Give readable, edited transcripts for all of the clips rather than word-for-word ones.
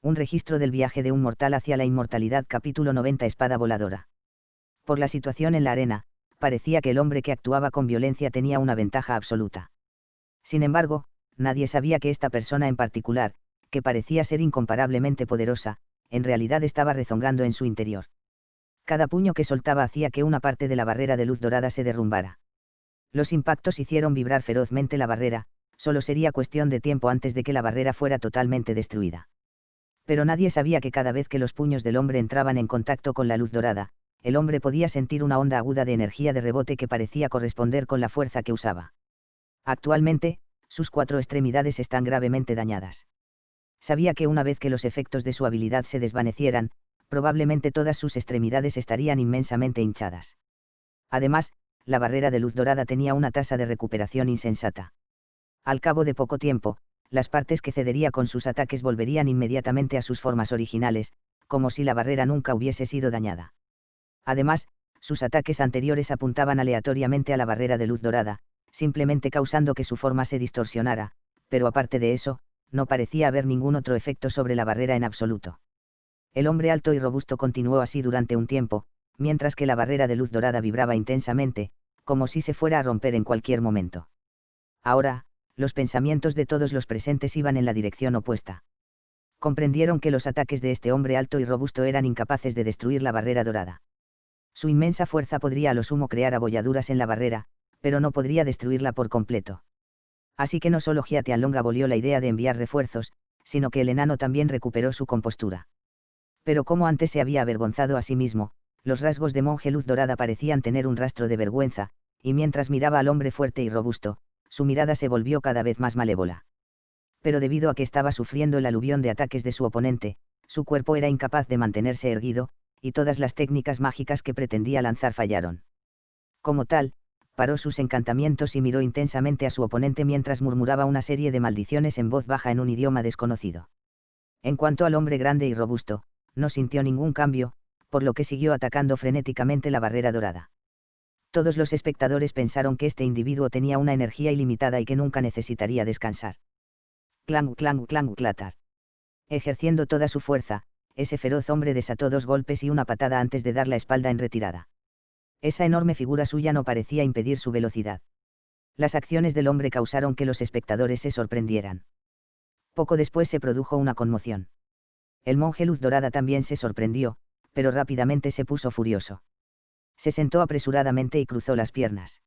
Un registro del viaje de un mortal hacia la inmortalidad. Capítulo 90. Espada voladora. Por la situación en la arena, parecía que el hombre que actuaba con violencia tenía una ventaja absoluta. Sin embargo, nadie sabía que esta persona en particular, que parecía ser incomparablemente poderosa, en realidad estaba rezongando en su interior. Cada puño que soltaba hacía que una parte de la barrera de luz dorada se derrumbara. Los impactos hicieron vibrar ferozmente la barrera, solo sería cuestión de tiempo antes de que la barrera fuera totalmente destruida. Pero nadie sabía que cada vez que los puños del hombre entraban en contacto con la luz dorada, el hombre podía sentir una onda aguda de energía de rebote que parecía corresponder con la fuerza que usaba. Actualmente, sus 4 extremidades están gravemente dañadas. Sabía que una vez que los efectos de su habilidad se desvanecieran, probablemente todas sus extremidades estarían inmensamente hinchadas. Además, la barrera de luz dorada tenía una tasa de recuperación insensata. Al cabo de poco tiempo, las partes que cedería con sus ataques volverían inmediatamente a sus formas originales, como si la barrera nunca hubiese sido dañada. Además, sus ataques anteriores apuntaban aleatoriamente a la barrera de luz dorada, simplemente causando que su forma se distorsionara, pero aparte de eso, no parecía haber ningún otro efecto sobre la barrera en absoluto. El hombre alto y robusto continuó así durante un tiempo, mientras que la barrera de luz dorada vibraba intensamente, como si se fuera a romper en cualquier momento. Ahora, los pensamientos de todos los presentes iban en la dirección opuesta. Comprendieron que los ataques de este hombre alto y robusto eran incapaces de destruir la barrera dorada. Su inmensa fuerza podría a lo sumo crear abolladuras en la barrera, pero no podría destruirla por completo. Así que no solo Jia Tianlong abolió la idea de enviar refuerzos, sino que el enano también recuperó su compostura. Pero como antes se había avergonzado a sí mismo, los rasgos de monje luz dorada parecían tener un rastro de vergüenza, y mientras miraba al hombre fuerte y robusto, su mirada se volvió cada vez más malévola. Pero debido a que estaba sufriendo el aluvión de ataques de su oponente, su cuerpo era incapaz de mantenerse erguido, y todas las técnicas mágicas que pretendía lanzar fallaron. Como tal, paró sus encantamientos y miró intensamente a su oponente mientras murmuraba una serie de maldiciones en voz baja en un idioma desconocido. En cuanto al hombre grande y robusto, no sintió ningún cambio, por lo que siguió atacando frenéticamente la barrera dorada. Todos los espectadores pensaron que este individuo tenía una energía ilimitada y que nunca necesitaría descansar. Clang, clang, clang, clatar. Ejerciendo toda su fuerza, ese feroz hombre desató 2 golpes y una patada antes de dar la espalda en retirada. Esa enorme figura suya no parecía impedir su velocidad. Las acciones del hombre causaron que los espectadores se sorprendieran. Poco después se produjo una conmoción. El monje luz dorada también se sorprendió, pero rápidamente se puso furioso. Se sentó apresuradamente y cruzó las piernas.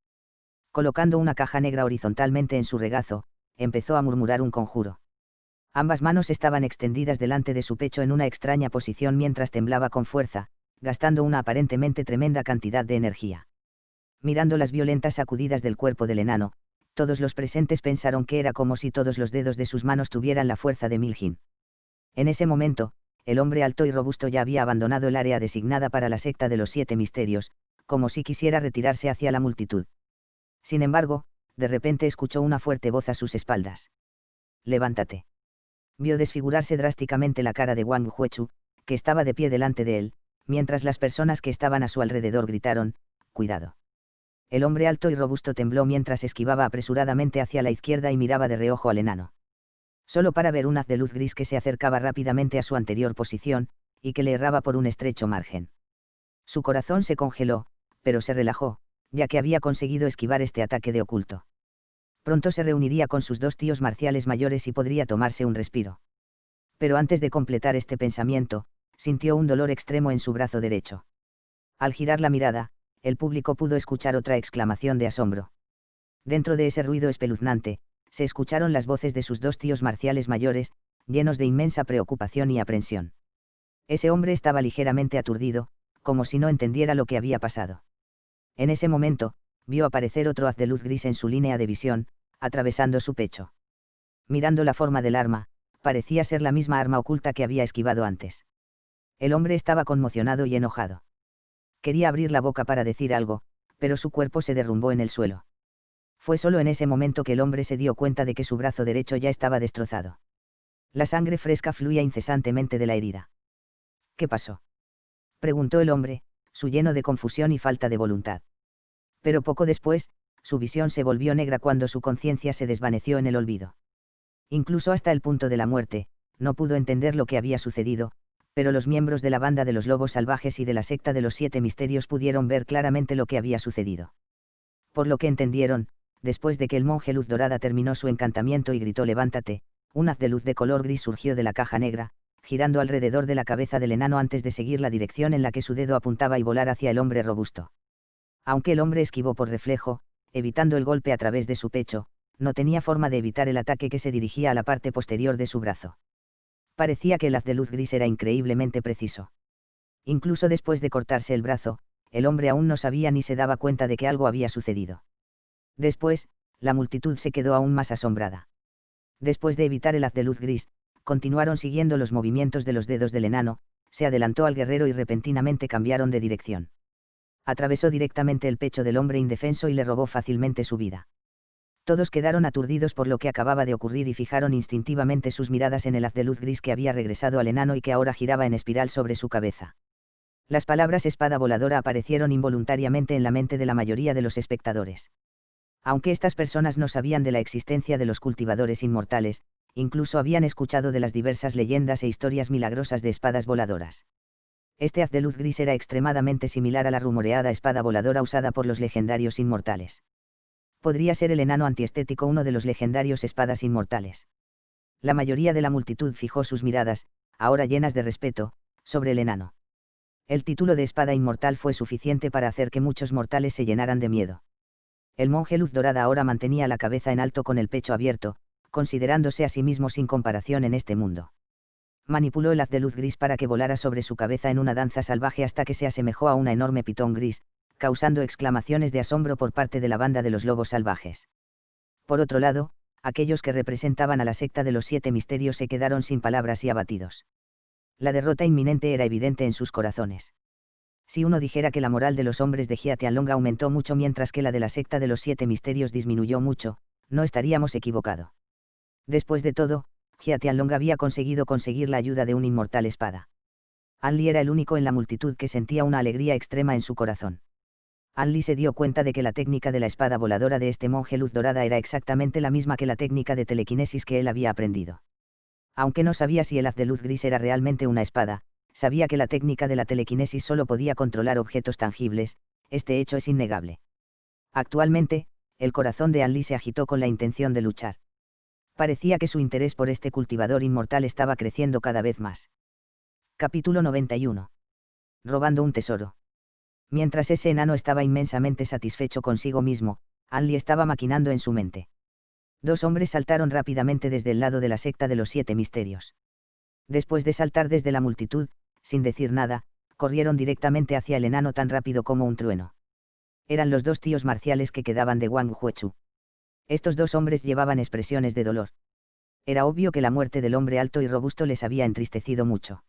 Colocando una caja negra horizontalmente en su regazo, empezó a murmurar un conjuro. Ambas manos estaban extendidas delante de su pecho en una extraña posición mientras temblaba con fuerza, gastando una aparentemente tremenda cantidad de energía. Mirando las violentas sacudidas del cuerpo del enano, todos los presentes pensaron que era como si todos los dedos de sus manos tuvieran la fuerza de Milhin. En ese momento, el hombre alto y robusto ya había abandonado el área designada para la secta de los 7 misterios, como si quisiera retirarse hacia la multitud. Sin embargo, de repente escuchó una fuerte voz a sus espaldas. «Levántate». Vio desfigurarse drásticamente la cara de Wang Huechu, que estaba de pie delante de él, mientras las personas que estaban a su alrededor gritaron, «¡Cuidado!». El hombre alto y robusto tembló mientras esquivaba apresuradamente hacia la izquierda y miraba de reojo al enano. Solo para ver un haz de luz gris que se acercaba rápidamente a su anterior posición, y que le erraba por un estrecho margen. Su corazón se congeló, pero se relajó, ya que había conseguido esquivar este ataque de oculto. Pronto se reuniría con sus 2 tíos marciales mayores y podría tomarse un respiro. Pero antes de completar este pensamiento, sintió un dolor extremo en su brazo derecho. Al girar la mirada, el público pudo escuchar otra exclamación de asombro. Dentro de ese ruido espeluznante, se escucharon las voces de sus 2 tíos marciales mayores, llenos de inmensa preocupación y aprensión. Ese hombre estaba ligeramente aturdido, como si no entendiera lo que había pasado. En ese momento, vio aparecer otro haz de luz gris en su línea de visión, atravesando su pecho. Mirando la forma del arma, parecía ser la misma arma oculta que había esquivado antes. El hombre estaba conmocionado y enojado. Quería abrir la boca para decir algo, pero su cuerpo se derrumbó en el suelo. Fue solo en ese momento que el hombre se dio cuenta de que su brazo derecho ya estaba destrozado. La sangre fresca fluía incesantemente de la herida. ¿Qué pasó?, preguntó el hombre, su lleno de confusión y falta de voluntad. Pero poco después, su visión se volvió negra cuando su conciencia se desvaneció en el olvido. Incluso hasta el punto de la muerte, no pudo entender lo que había sucedido, pero los miembros de la banda de los lobos salvajes y de la secta de los 7 misterios pudieron ver claramente lo que había sucedido. Por lo que entendieron, después de que el monje Luz Dorada terminó su encantamiento y gritó levántate, un haz de luz de color gris surgió de la caja negra, girando alrededor de la cabeza del enano antes de seguir la dirección en la que su dedo apuntaba y volar hacia el hombre robusto. Aunque el hombre esquivó por reflejo, evitando el golpe a través de su pecho, no tenía forma de evitar el ataque que se dirigía a la parte posterior de su brazo. Parecía que el haz de luz gris era increíblemente preciso. Incluso después de cortarse el brazo, el hombre aún no sabía ni se daba cuenta de que algo había sucedido. Después, la multitud se quedó aún más asombrada. Después de evitar el haz de luz gris, continuaron siguiendo los movimientos de los dedos del enano, se adelantó al guerrero y repentinamente cambiaron de dirección. Atravesó directamente el pecho del hombre indefenso y le robó fácilmente su vida. Todos quedaron aturdidos por lo que acababa de ocurrir y fijaron instintivamente sus miradas en el haz de luz gris que había regresado al enano y que ahora giraba en espiral sobre su cabeza. Las palabras espada voladora aparecieron involuntariamente en la mente de la mayoría de los espectadores. Aunque estas personas no sabían de la existencia de los cultivadores inmortales, incluso habían escuchado de las diversas leyendas e historias milagrosas de espadas voladoras. Este haz de luz gris era extremadamente similar a la rumoreada espada voladora usada por los legendarios inmortales. Podría ser el enano antiestético uno de los legendarios espadas inmortales. La mayoría de la multitud fijó sus miradas, ahora llenas de respeto, sobre el enano. El título de espada inmortal fue suficiente para hacer que muchos mortales se llenaran de miedo. El monje Luz Dorada ahora mantenía la cabeza en alto con el pecho abierto, considerándose a sí mismo sin comparación en este mundo. Manipuló el haz de luz gris para que volara sobre su cabeza en una danza salvaje hasta que se asemejó a una enorme pitón gris, causando exclamaciones de asombro por parte de la banda de los lobos salvajes. Por otro lado, aquellos que representaban a la secta de los 7 misterios se quedaron sin palabras y abatidos. La derrota inminente era evidente en sus corazones. Si uno dijera que la moral de los hombres de Jiatianlong aumentó mucho mientras que la de la secta de los 7 misterios disminuyó mucho, no estaríamos equivocados. Después de todo, Jiatianlong había conseguir la ayuda de un inmortal espada. An Li era el único en la multitud que sentía una alegría extrema en su corazón. An Li se dio cuenta de que la técnica de la espada voladora de este monje Luz Dorada era exactamente la misma que la técnica de telequinesis que él había aprendido. Aunque no sabía si el haz de luz gris era realmente una espada, sabía que la técnica de la telequinesis solo podía controlar objetos tangibles, este hecho es innegable. Actualmente, el corazón de An Li se agitó con la intención de luchar. Parecía que su interés por este cultivador inmortal estaba creciendo cada vez más. Capítulo 91. Robando un tesoro. Mientras ese enano estaba inmensamente satisfecho consigo mismo, An Li estaba maquinando en su mente. 2 hombres saltaron rápidamente desde el lado de la secta de los 7 misterios. Después de saltar desde la multitud, sin decir nada, corrieron directamente hacia el enano tan rápido como un trueno. Eran los 2 tíos marciales que quedaban de Wang Huechu. Estos 2 hombres llevaban expresiones de dolor. Era obvio que la muerte del hombre alto y robusto les había entristecido mucho.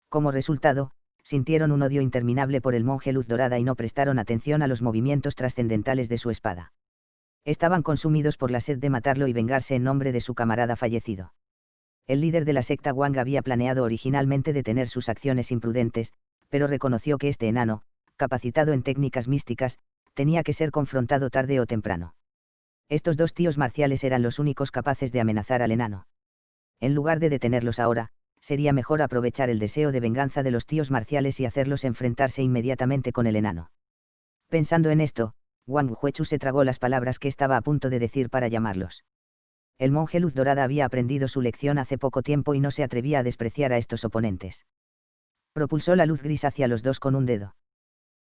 Como resultado, sintieron un odio interminable por el monje Luz Dorada y no prestaron atención a los movimientos trascendentales de su espada. Estaban consumidos por la sed de matarlo y vengarse en nombre de su camarada fallecido. El líder de la secta Wang había planeado originalmente detener sus acciones imprudentes, pero reconoció que este enano, capacitado en técnicas místicas, tenía que ser confrontado tarde o temprano. Estos 2 tíos marciales eran los únicos capaces de amenazar al enano. En lugar de detenerlos ahora, sería mejor aprovechar el deseo de venganza de los tíos marciales y hacerlos enfrentarse inmediatamente con el enano. Pensando en esto, Wang Huechu se tragó las palabras que estaba a punto de decir para llamarlos. El monje Luz Dorada había aprendido su lección hace poco tiempo y no se atrevía a despreciar a estos oponentes. Propulsó la luz gris hacia los 2 con un dedo.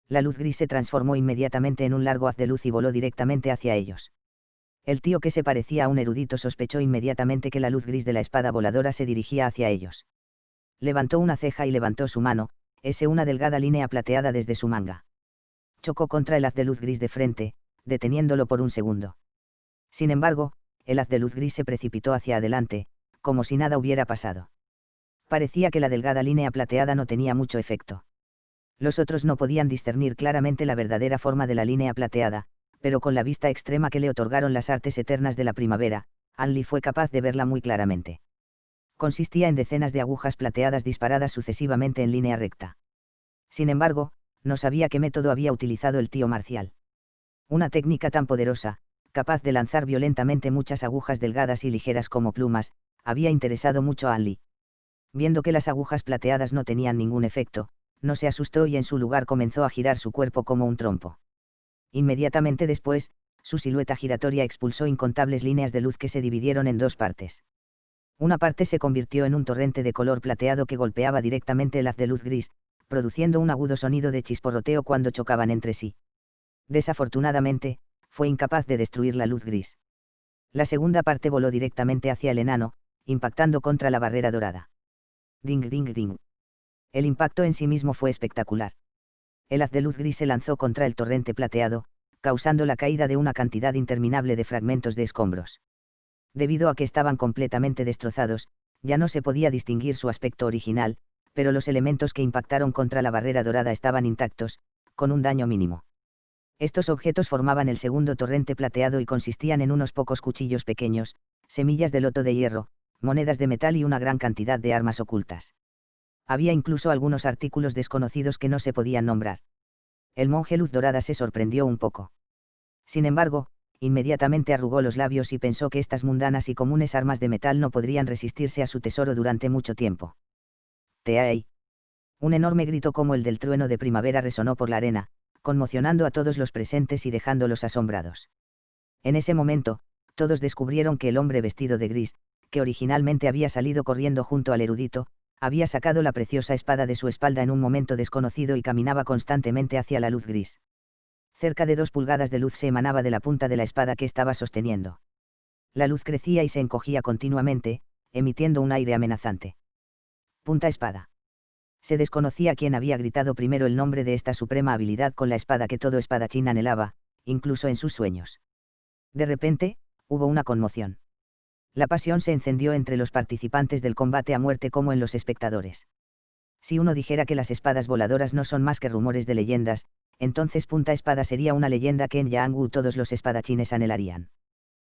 La luz gris se transformó inmediatamente en un largo haz de luz y voló directamente hacia ellos. El tío que se parecía a un erudito sospechó inmediatamente que la luz gris de la espada voladora se dirigía hacia ellos. Levantó una ceja y levantó su mano, una delgada línea plateada desde su manga. Chocó contra el haz de luz gris de frente, deteniéndolo por un segundo. Sin embargo, el haz de luz gris se precipitó hacia adelante, como si nada hubiera pasado. Parecía que la delgada línea plateada no tenía mucho efecto. Los otros no podían discernir claramente la verdadera forma de la línea plateada, pero con la vista extrema que le otorgaron las artes eternas de la primavera, An Li fue capaz de verla muy claramente. Consistía en decenas de agujas plateadas disparadas sucesivamente en línea recta. Sin embargo, no sabía qué método había utilizado el tío marcial. Una técnica tan poderosa, capaz de lanzar violentamente muchas agujas delgadas y ligeras como plumas, había interesado mucho a An Li. Viendo que las agujas plateadas no tenían ningún efecto, no se asustó y en su lugar comenzó a girar su cuerpo como un trompo. Inmediatamente después, su silueta giratoria expulsó incontables líneas de luz que se dividieron en dos partes. Una parte se convirtió en un torrente de color plateado que golpeaba directamente el haz de luz gris, produciendo un agudo sonido de chisporroteo cuando chocaban entre sí. Desafortunadamente, fue incapaz de destruir la luz gris. La segunda parte voló directamente hacia el enano, impactando contra la barrera dorada. Ding ding ding. El impacto en sí mismo fue espectacular. El haz de luz gris se lanzó contra el torrente plateado, causando la caída de una cantidad interminable de fragmentos de escombros. Debido a que estaban completamente destrozados, ya no se podía distinguir su aspecto original, pero los elementos que impactaron contra la barrera dorada estaban intactos, con un daño mínimo. Estos objetos formaban el segundo torrente plateado y consistían en unos pocos cuchillos pequeños, semillas de loto de hierro, monedas de metal y una gran cantidad de armas ocultas. Había incluso algunos artículos desconocidos que no se podían nombrar. El monje Luz Dorada se sorprendió un poco. Sin embargo, inmediatamente arrugó los labios y pensó que estas mundanas y comunes armas de metal no podrían resistirse a su tesoro durante mucho tiempo. ¡Teai! Un enorme grito como el del trueno de primavera resonó por la arena, conmocionando a todos los presentes y dejándolos asombrados. En ese momento, todos descubrieron que el hombre vestido de gris, que originalmente había salido corriendo junto al erudito, había sacado la preciosa espada de su espalda en un momento desconocido y caminaba constantemente hacia la luz gris. Cerca de 2 pulgadas de luz se emanaba de la punta de la espada que estaba sosteniendo. La luz crecía y se encogía continuamente, emitiendo un aire amenazante. Punta espada. Se desconocía quién había gritado primero el nombre de esta suprema habilidad con la espada que todo espadachín anhelaba, incluso en sus sueños. De repente, hubo una conmoción. La pasión se encendió entre los participantes del combate a muerte como en los espectadores. Si uno dijera que las espadas voladoras no son más que rumores de leyendas, entonces Punta Espada sería una leyenda que en Yanggu todos los espadachines anhelarían.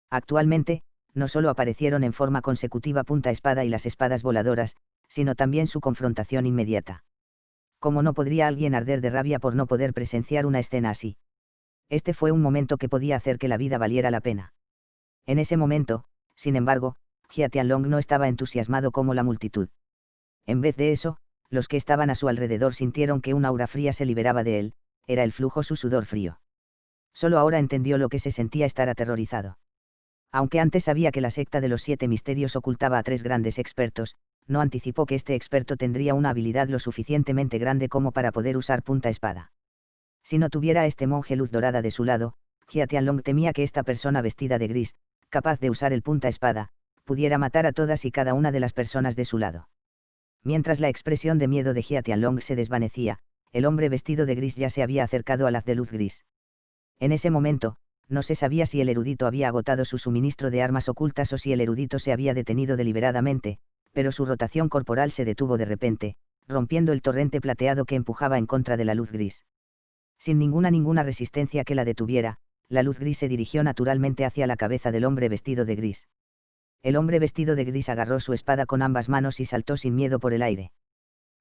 Actualmente, no solo aparecieron en forma consecutiva Punta Espada y las espadas voladoras, sino también su confrontación inmediata. ¿Cómo no podría alguien arder de rabia por no poder presenciar una escena así? Este fue un momento que podía hacer que la vida valiera la pena. En ese momento, sin embargo, Jia Tianlong no estaba entusiasmado como la multitud. En vez de eso, los que estaban a su alrededor sintieron que una aura fría se liberaba de él, era el flujo su sudor frío. Solo ahora entendió lo que se sentía estar aterrorizado. Aunque antes sabía que la secta de los 7 misterios ocultaba a 3 grandes expertos, no anticipó que este experto tendría una habilidad lo suficientemente grande como para poder usar punta espada. Si no tuviera a este monje Luz Dorada de su lado, Jia Tianlong temía que esta persona vestida de gris, capaz de usar el punta espada, pudiera matar a todas y cada una de las personas de su lado. Mientras la expresión de miedo de Jia Tianlong se desvanecía, el hombre vestido de gris ya se había acercado al haz de luz gris. En ese momento, no se sabía si el erudito había agotado su suministro de armas ocultas o si el erudito se había detenido deliberadamente, pero su rotación corporal se detuvo de repente, rompiendo el torrente plateado que empujaba en contra de la luz gris. Sin ninguna resistencia que la detuviera, la luz gris se dirigió naturalmente hacia la cabeza del hombre vestido de gris. El hombre vestido de gris agarró su espada con ambas manos y saltó sin miedo por el aire.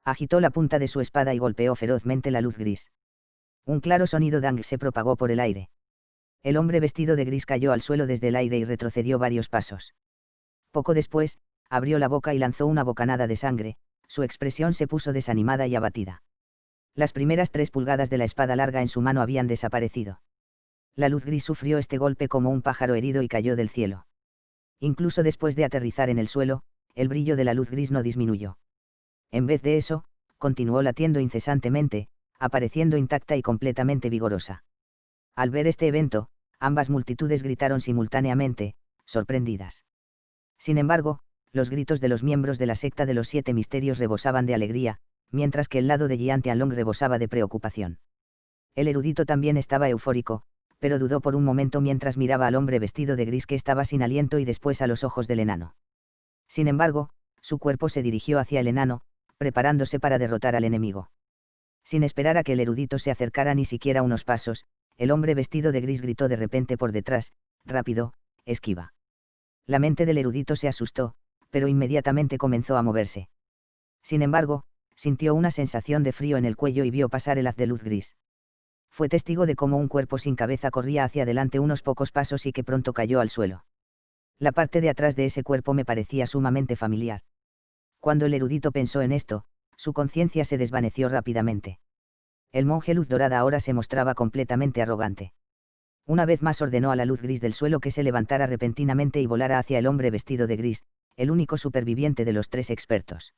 Agitó la punta de su espada y golpeó ferozmente la luz gris. Un claro sonido dang se propagó por el aire. El hombre vestido de gris cayó al suelo desde el aire y retrocedió varios pasos. Poco después, abrió la boca y lanzó una bocanada de sangre, su expresión se puso desanimada y abatida. Las primeras 3 pulgadas de la espada larga en su mano habían desaparecido. La luz gris sufrió este golpe como un pájaro herido y cayó del cielo. Incluso después de aterrizar en el suelo, el brillo de la luz gris no disminuyó. En vez de eso, continuó latiendo incesantemente, apareciendo intacta y completamente vigorosa. Al ver este evento, ambas multitudes gritaron simultáneamente, sorprendidas. Sin embargo, los gritos de los miembros de la secta de los 7 misterios rebosaban de alegría, mientras que el lado de Jian Tianlong rebosaba de preocupación. El erudito también estaba eufórico, pero dudó por un momento mientras miraba al hombre vestido de gris que estaba sin aliento y después a los ojos del enano. Sin embargo, su cuerpo se dirigió hacia el enano, preparándose para derrotar al enemigo. Sin esperar a que el erudito se acercara ni siquiera unos pasos, el hombre vestido de gris gritó de repente por detrás, rápido, esquiva. La mente del erudito se asustó, pero inmediatamente comenzó a moverse. Sin embargo, sintió una sensación de frío en el cuello y vio pasar el haz de luz gris. Fue testigo de cómo un cuerpo sin cabeza corría hacia adelante unos pocos pasos y que pronto cayó al suelo. La parte de atrás de ese cuerpo me parecía sumamente familiar. Cuando el erudito pensó en esto, su conciencia se desvaneció rápidamente. El monje Luz Dorada ahora se mostraba completamente arrogante. Una vez más ordenó a la luz gris del suelo que se levantara repentinamente y volara hacia el hombre vestido de gris, el único superviviente de los 3 expertos.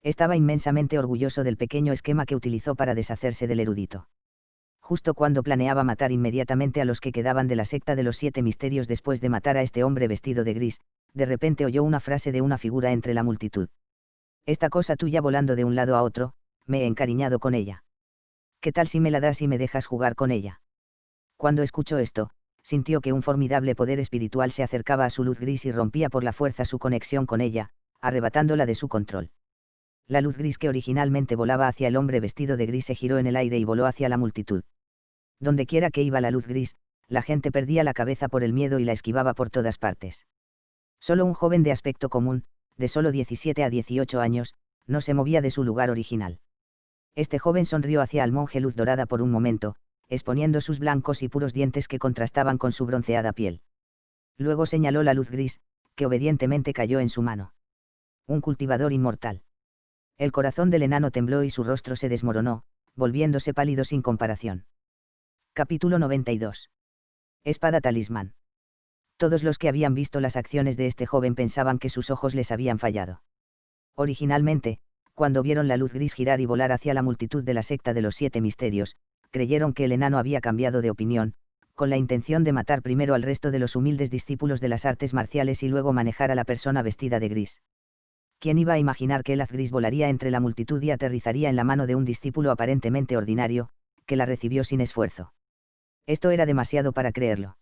Estaba inmensamente orgulloso del pequeño esquema que utilizó para deshacerse del erudito. Justo cuando planeaba matar inmediatamente a los que quedaban de la secta de los 7 misterios después de matar a este hombre vestido de gris, de repente oyó una frase de una figura entre la multitud. Esta cosa tuya volando de un lado a otro, me he encariñado con ella. ¿Qué tal si me la das y me dejas jugar con ella? Cuando escuchó esto, sintió que un formidable poder espiritual se acercaba a su luz gris y rompía por la fuerza su conexión con ella, arrebatándola de su control. La luz gris que originalmente volaba hacia el hombre vestido de gris se giró en el aire y voló hacia la multitud. Dondequiera que iba la luz gris, la gente perdía la cabeza por el miedo y la esquivaba por todas partes. Solo un joven de aspecto común, de solo 17 a 18 años, no se movía de su lugar original. Este joven sonrió hacia el monje Luz Dorada por un momento, exponiendo sus blancos y puros dientes que contrastaban con su bronceada piel. Luego señaló la luz gris, que obedientemente cayó en su mano. Un cultivador inmortal. El corazón del enano tembló y su rostro se desmoronó, volviéndose pálido sin comparación. Capítulo 92. Espada talismán. Todos los que habían visto las acciones de este joven pensaban que sus ojos les habían fallado. Originalmente, cuando vieron la luz gris girar y volar hacia la multitud de la secta de los 7 misterios, creyeron que el enano había cambiado de opinión, con la intención de matar primero al resto de los humildes discípulos de las artes marciales y luego manejar a la persona vestida de gris. ¿Quién iba a imaginar que el haz gris volaría entre la multitud y aterrizaría en la mano de un discípulo aparentemente ordinario, que la recibió sin esfuerzo? Esto era demasiado para creerlo.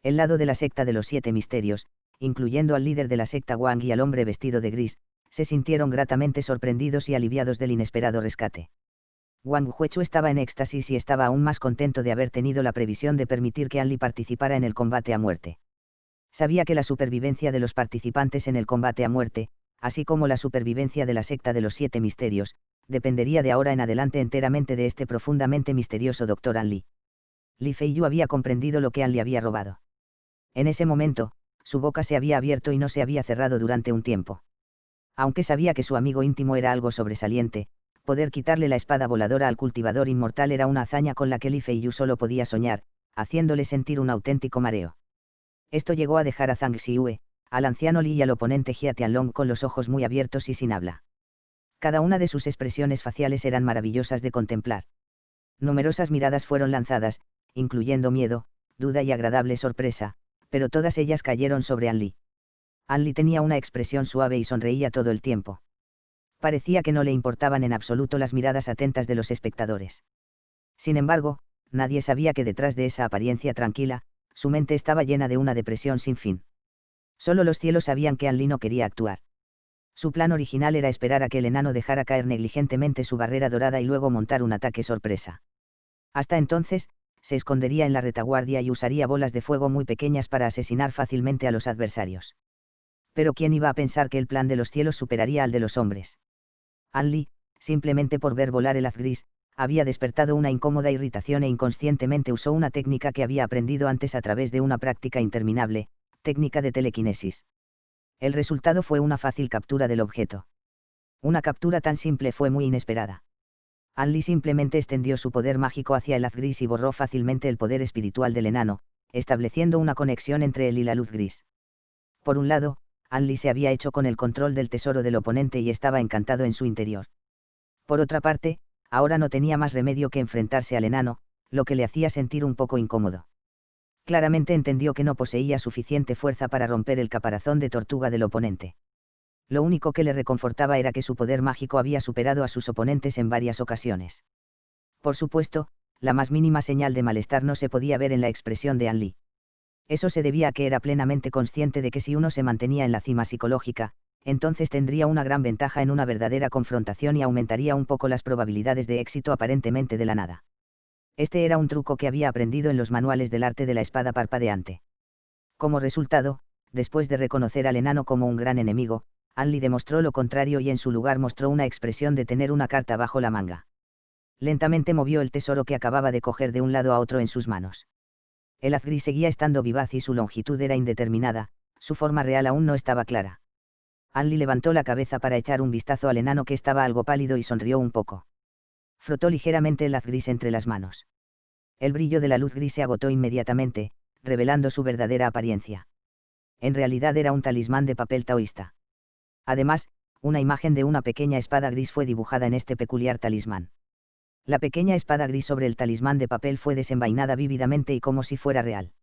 El lado de la secta de los 7 misterios, incluyendo al líder de la secta Wang y al hombre vestido de gris, se sintieron gratamente sorprendidos y aliviados del inesperado rescate. Wang Huechu estaba en éxtasis y estaba aún más contento de haber tenido la previsión de permitir que Anli participara en el combate a muerte. Sabía que la supervivencia de los participantes en el combate a muerte, así como la supervivencia de la secta de los 7 misterios, dependería de ahora en adelante enteramente de este profundamente misterioso Dr. Anli. Li Feiyu había comprendido lo que Anli había robado. En ese momento, su boca se había abierto y no se había cerrado durante un tiempo. Aunque sabía que su amigo íntimo era algo sobresaliente, poder quitarle la espada voladora al cultivador inmortal era una hazaña con la que Li Feiyu solo podía soñar, haciéndole sentir un auténtico mareo. Esto llegó a dejar a Zhang Xiue, al anciano Li y al oponente Jia Tianlong con los ojos muy abiertos y sin habla. Cada una de sus expresiones faciales eran maravillosas de contemplar. Numerosas miradas fueron lanzadas, incluyendo miedo, duda y agradable sorpresa, pero todas ellas cayeron sobre Anli. Anli tenía una expresión suave y sonreía todo el tiempo. Parecía que no le importaban en absoluto las miradas atentas de los espectadores. Sin embargo, nadie sabía que detrás de esa apariencia tranquila, su mente estaba llena de una depresión sin fin. Solo los cielos sabían que Anli no quería actuar. Su plan original era esperar a que el enano dejara caer negligentemente su barrera dorada y luego montar un ataque sorpresa. Hasta entonces, se escondería en la retaguardia y usaría bolas de fuego muy pequeñas para asesinar fácilmente a los adversarios. Pero ¿quién iba a pensar que el plan de los cielos superaría al de los hombres? Anli, simplemente por ver volar el haz gris, había despertado una incómoda irritación e inconscientemente usó una técnica que había aprendido antes a través de una práctica interminable, técnica de telequinesis. El resultado fue una fácil captura del objeto. Una captura tan simple fue muy inesperada. Anli simplemente extendió su poder mágico hacia el haz gris y borró fácilmente el poder espiritual del enano, estableciendo una conexión entre él y la luz gris. Por un lado, Anli se había hecho con el control del tesoro del oponente y estaba encantado en su interior. Por otra parte, ahora no tenía más remedio que enfrentarse al enano, lo que le hacía sentir un poco incómodo. Claramente entendió que no poseía suficiente fuerza para romper el caparazón de tortuga del oponente. Lo único que le reconfortaba era que su poder mágico había superado a sus oponentes en varias ocasiones. Por supuesto, la más mínima señal de malestar no se podía ver en la expresión de Anli. Eso se debía a que era plenamente consciente de que si uno se mantenía en la cima psicológica, entonces tendría una gran ventaja en una verdadera confrontación y aumentaría un poco las probabilidades de éxito aparentemente de la nada. Este era un truco que había aprendido en los manuales del arte de la espada parpadeante. Como resultado, después de reconocer al enano como un gran enemigo, Anli demostró lo contrario y en su lugar mostró una expresión de tener una carta bajo la manga. Lentamente movió el tesoro que acababa de coger de un lado a otro en sus manos. El haz gris seguía estando vivaz y su longitud era indeterminada, su forma real aún no estaba clara. Anli levantó la cabeza para echar un vistazo al enano que estaba algo pálido y sonrió un poco. Frotó ligeramente el haz gris entre las manos. El brillo de la luz gris se agotó inmediatamente, revelando su verdadera apariencia. En realidad era un talismán de papel taoísta. Además, una imagen de una pequeña espada gris fue dibujada en este peculiar talismán. La pequeña espada gris sobre el talismán de papel fue desenvainada vívidamente y como si fuera real.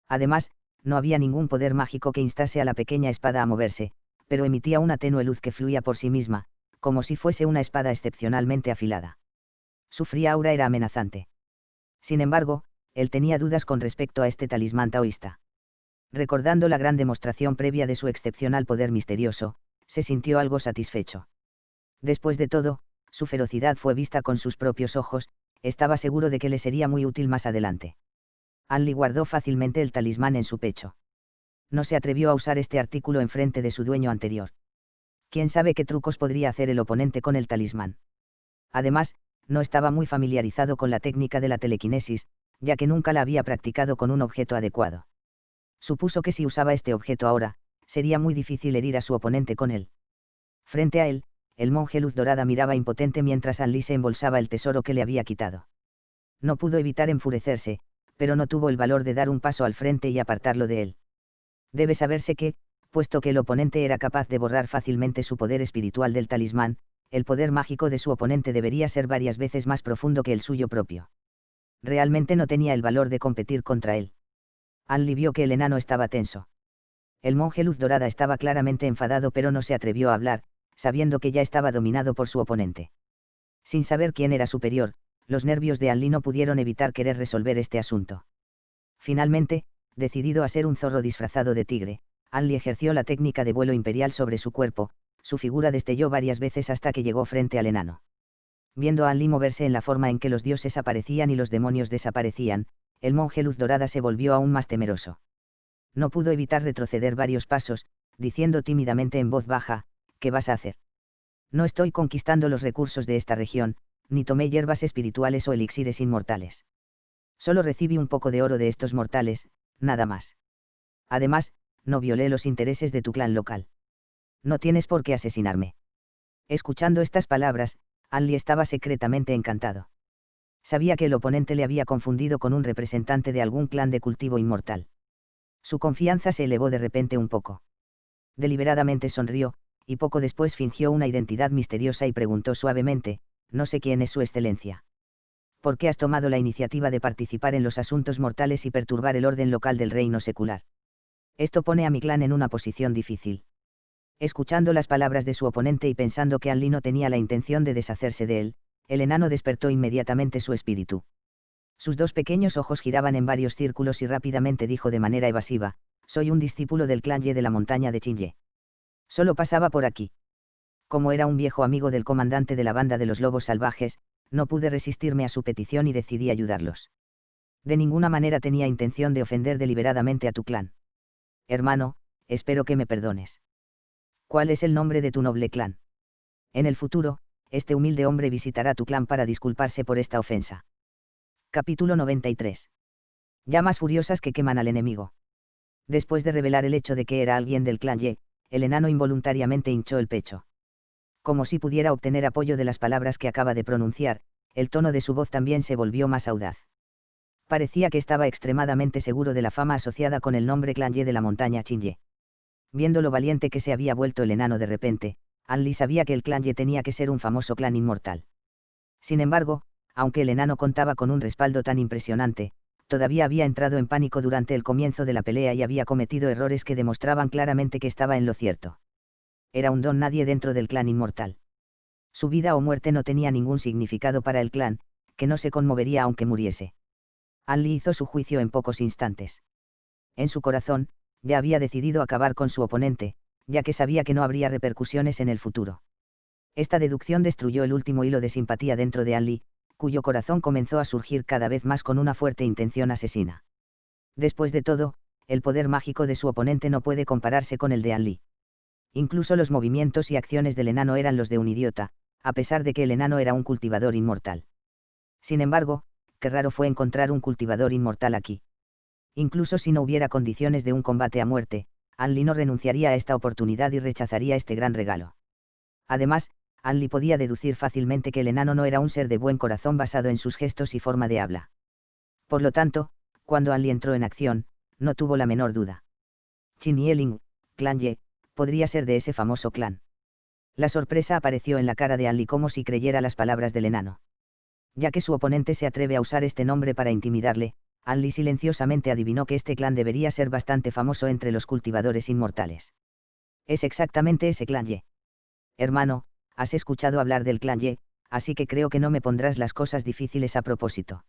Además, no había ningún poder mágico que instase a la pequeña espada a moverse, pero emitía una tenue luz que fluía por sí misma, como si fuese una espada excepcionalmente afilada. Su fría aura era amenazante. Sin embargo, él tenía dudas con respecto a este talismán taoísta. Recordando la gran demostración previa de su excepcional poder misterioso, se sintió algo satisfecho. Después de todo, su ferocidad fue vista con sus propios ojos, estaba seguro de que le sería muy útil más adelante. Anli guardó fácilmente el talismán en su pecho. No se atrevió a usar este artículo en frente de su dueño anterior. ¿Quién sabe qué trucos podría hacer el oponente con el talismán? Además, no estaba muy familiarizado con la técnica de la telequinesis, ya que nunca la había practicado con un objeto adecuado. Supuso que si usaba este objeto ahora, sería muy difícil herir a su oponente con él. Frente a él, el monje Luz Dorada miraba impotente mientras Anli se embolsaba el tesoro que le había quitado. No pudo evitar enfurecerse, pero no tuvo el valor de dar un paso al frente y apartarlo de él. Debe saberse que, puesto que el oponente era capaz de borrar fácilmente su poder espiritual del talismán, el poder mágico de su oponente debería ser varias veces más profundo que el suyo propio. Realmente no tenía el valor de competir contra él. Anli vio que el enano estaba tenso. El monje Luz Dorada estaba claramente enfadado pero no se atrevió a hablar, sabiendo que ya estaba dominado por su oponente. Sin saber quién era superior, los nervios de Anli no pudieron evitar querer resolver este asunto. Finalmente, decidido a ser un zorro disfrazado de tigre, Anli ejerció la técnica de vuelo imperial sobre su cuerpo, su figura destelló varias veces hasta que llegó frente al enano. Viendo a Anli moverse en la forma en que los dioses aparecían y los demonios desaparecían, el monje Luz Dorada se volvió aún más temeroso. No pudo evitar retroceder varios pasos, diciendo tímidamente en voz baja, ¿qué vas a hacer? No estoy conquistando los recursos de esta región, ni tomé hierbas espirituales o elixires inmortales. Solo recibí un poco de oro de estos mortales, nada más. Además, no violé los intereses de tu clan local. No tienes por qué asesinarme. Escuchando estas palabras, Anli estaba secretamente encantado. Sabía que el oponente le había confundido con un representante de algún clan de cultivo inmortal. Su confianza se elevó de repente un poco. Deliberadamente sonrió, y poco después fingió una identidad misteriosa y preguntó suavemente, no sé quién es su excelencia. ¿Por qué has tomado la iniciativa de participar en los asuntos mortales y perturbar el orden local del reino secular? Esto pone a mi clan en una posición difícil. Escuchando las palabras de su oponente y pensando que Anli no tenía la intención de deshacerse de él, el enano despertó inmediatamente su espíritu. Sus dos pequeños ojos giraban en varios círculos y rápidamente dijo de manera evasiva, soy un discípulo del clan Ye de la montaña de Chinye. Solo pasaba por aquí. Como era un viejo amigo del comandante de la banda de los lobos salvajes, no pude resistirme a su petición y decidí ayudarlos. De ninguna manera tenía intención de ofender deliberadamente a tu clan. Hermano, espero que me perdones. ¿Cuál es el nombre de tu noble clan? En el futuro, este humilde hombre visitará tu clan para disculparse por esta ofensa. Capítulo 93. Llamas furiosas que queman al enemigo. Después de revelar el hecho de que era alguien del clan Ye, el enano involuntariamente hinchó el pecho. Como si pudiera obtener apoyo de las palabras que acaba de pronunciar, el tono de su voz también se volvió más audaz. Parecía que estaba extremadamente seguro de la fama asociada con el nombre clan Ye de la montaña Chinye. Viendo lo valiente que se había vuelto el enano de repente, Anli sabía que el clan Ye tenía que ser un famoso clan inmortal. Sin embargo, aunque el enano contaba con un respaldo tan impresionante, todavía había entrado en pánico durante el comienzo de la pelea y había cometido errores que demostraban claramente que estaba en lo cierto. Era un don nadie dentro del clan inmortal. Su vida o muerte no tenía ningún significado para el clan, que no se conmovería aunque muriese. Anli hizo su juicio en pocos instantes. En su corazón, ya había decidido acabar con su oponente, ya que sabía que no habría repercusiones en el futuro. Esta deducción destruyó el último hilo de simpatía dentro de Anli, cuyo corazón comenzó a surgir cada vez más con una fuerte intención asesina. Después de todo, el poder mágico de su oponente no puede compararse con el de Anli. Incluso los movimientos y acciones del enano eran los de un idiota, a pesar de que el enano era un cultivador inmortal. Sin embargo, qué raro fue encontrar un cultivador inmortal aquí. Incluso si no hubiera condiciones de un combate a muerte, Anli no renunciaría a esta oportunidad y rechazaría este gran regalo. Además, Anli podía deducir fácilmente que el enano no era un ser de buen corazón basado en sus gestos y forma de habla. Por lo tanto, cuando Anli entró en acción, no tuvo la menor duda. Chinieling, clan Ye, podría ser de ese famoso clan. La sorpresa apareció en la cara de Anli como si creyera las palabras del enano. Ya que su oponente se atreve a usar este nombre para intimidarle, Anli silenciosamente adivinó que este clan debería ser bastante famoso entre los cultivadores inmortales. Es exactamente ese clan Ye. Hermano, has escuchado hablar del clan Ye, así que creo que no me pondrás las cosas difíciles a propósito.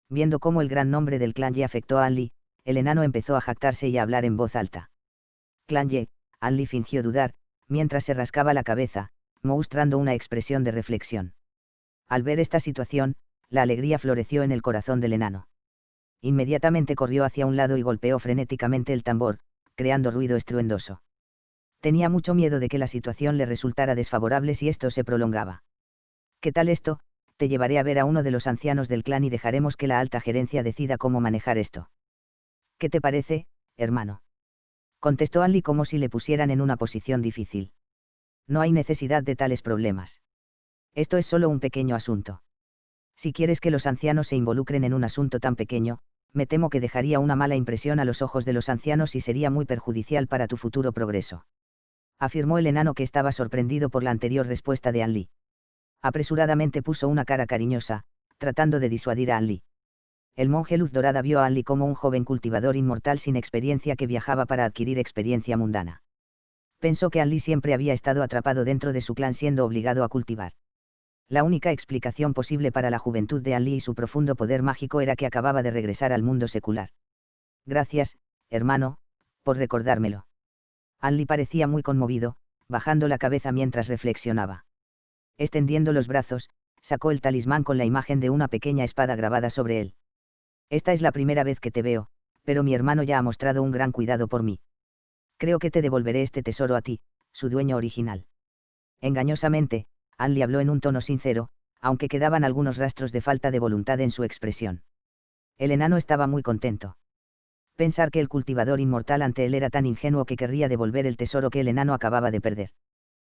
Viendo cómo el gran nombre del clan Ye afectó a Anli, el enano empezó a jactarse y a hablar en voz alta. Clan Ye, Anli fingió dudar, mientras se rascaba la cabeza, mostrando una expresión de reflexión. Al ver esta situación, la alegría floreció en el corazón del enano. Inmediatamente corrió hacia un lado y golpeó frenéticamente el tambor, creando ruido estruendoso. Tenía mucho miedo de que la situación le resultara desfavorable si esto se prolongaba. ¿Qué tal esto? Te llevaré a ver a uno de los ancianos del clan y dejaremos que la alta gerencia decida cómo manejar esto. ¿Qué te parece, hermano? Contestó Anli como si le pusieran en una posición difícil. No hay necesidad de tales problemas. Esto es solo un pequeño asunto. Si quieres que los ancianos se involucren en un asunto tan pequeño, me temo que dejaría una mala impresión a los ojos de los ancianos y sería muy perjudicial para tu futuro progreso. Afirmó el enano, que estaba sorprendido por la anterior respuesta de Anli. Apresuradamente puso una cara cariñosa, tratando de disuadir a Anli. El monje Luz Dorada vio a Anli como un joven cultivador inmortal sin experiencia que viajaba para adquirir experiencia mundana. Pensó que Anli siempre había estado atrapado dentro de su clan siendo obligado a cultivar. La única explicación posible para la juventud de Anli y su profundo poder mágico era que acababa de regresar al mundo secular. Gracias, hermano, por recordármelo. Anli parecía muy conmovido, bajando la cabeza mientras reflexionaba. Extendiendo los brazos, sacó el talismán con la imagen de una pequeña espada grabada sobre él. Esta es la primera vez que te veo, pero mi hermano ya ha mostrado un gran cuidado por mí. Creo que te devolveré este tesoro a ti, su dueño original. Engañosamente, Anli habló en un tono sincero, aunque quedaban algunos rastros de falta de voluntad en su expresión. El enano estaba muy contento. Pensar que el cultivador inmortal ante él era tan ingenuo que querría devolver el tesoro que el enano acababa de perder.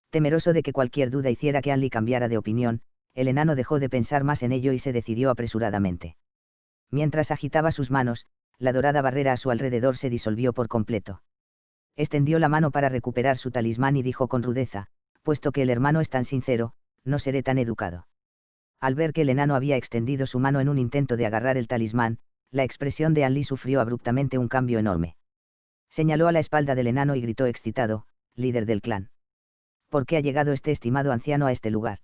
Temeroso de que cualquier duda hiciera que Anli cambiara de opinión, el enano dejó de pensar más en ello y se decidió apresuradamente. Mientras agitaba sus manos, la dorada barrera a su alrededor se disolvió por completo. Extendió la mano para recuperar su talismán y dijo con rudeza: puesto que el hermano es tan sincero, no seré tan educado. Al ver que el enano había extendido su mano en un intento de agarrar el talismán, la expresión de Anli sufrió abruptamente un cambio enorme. Señaló a la espalda del enano y gritó excitado: líder del clan. ¿Por qué ha llegado este estimado anciano a este lugar?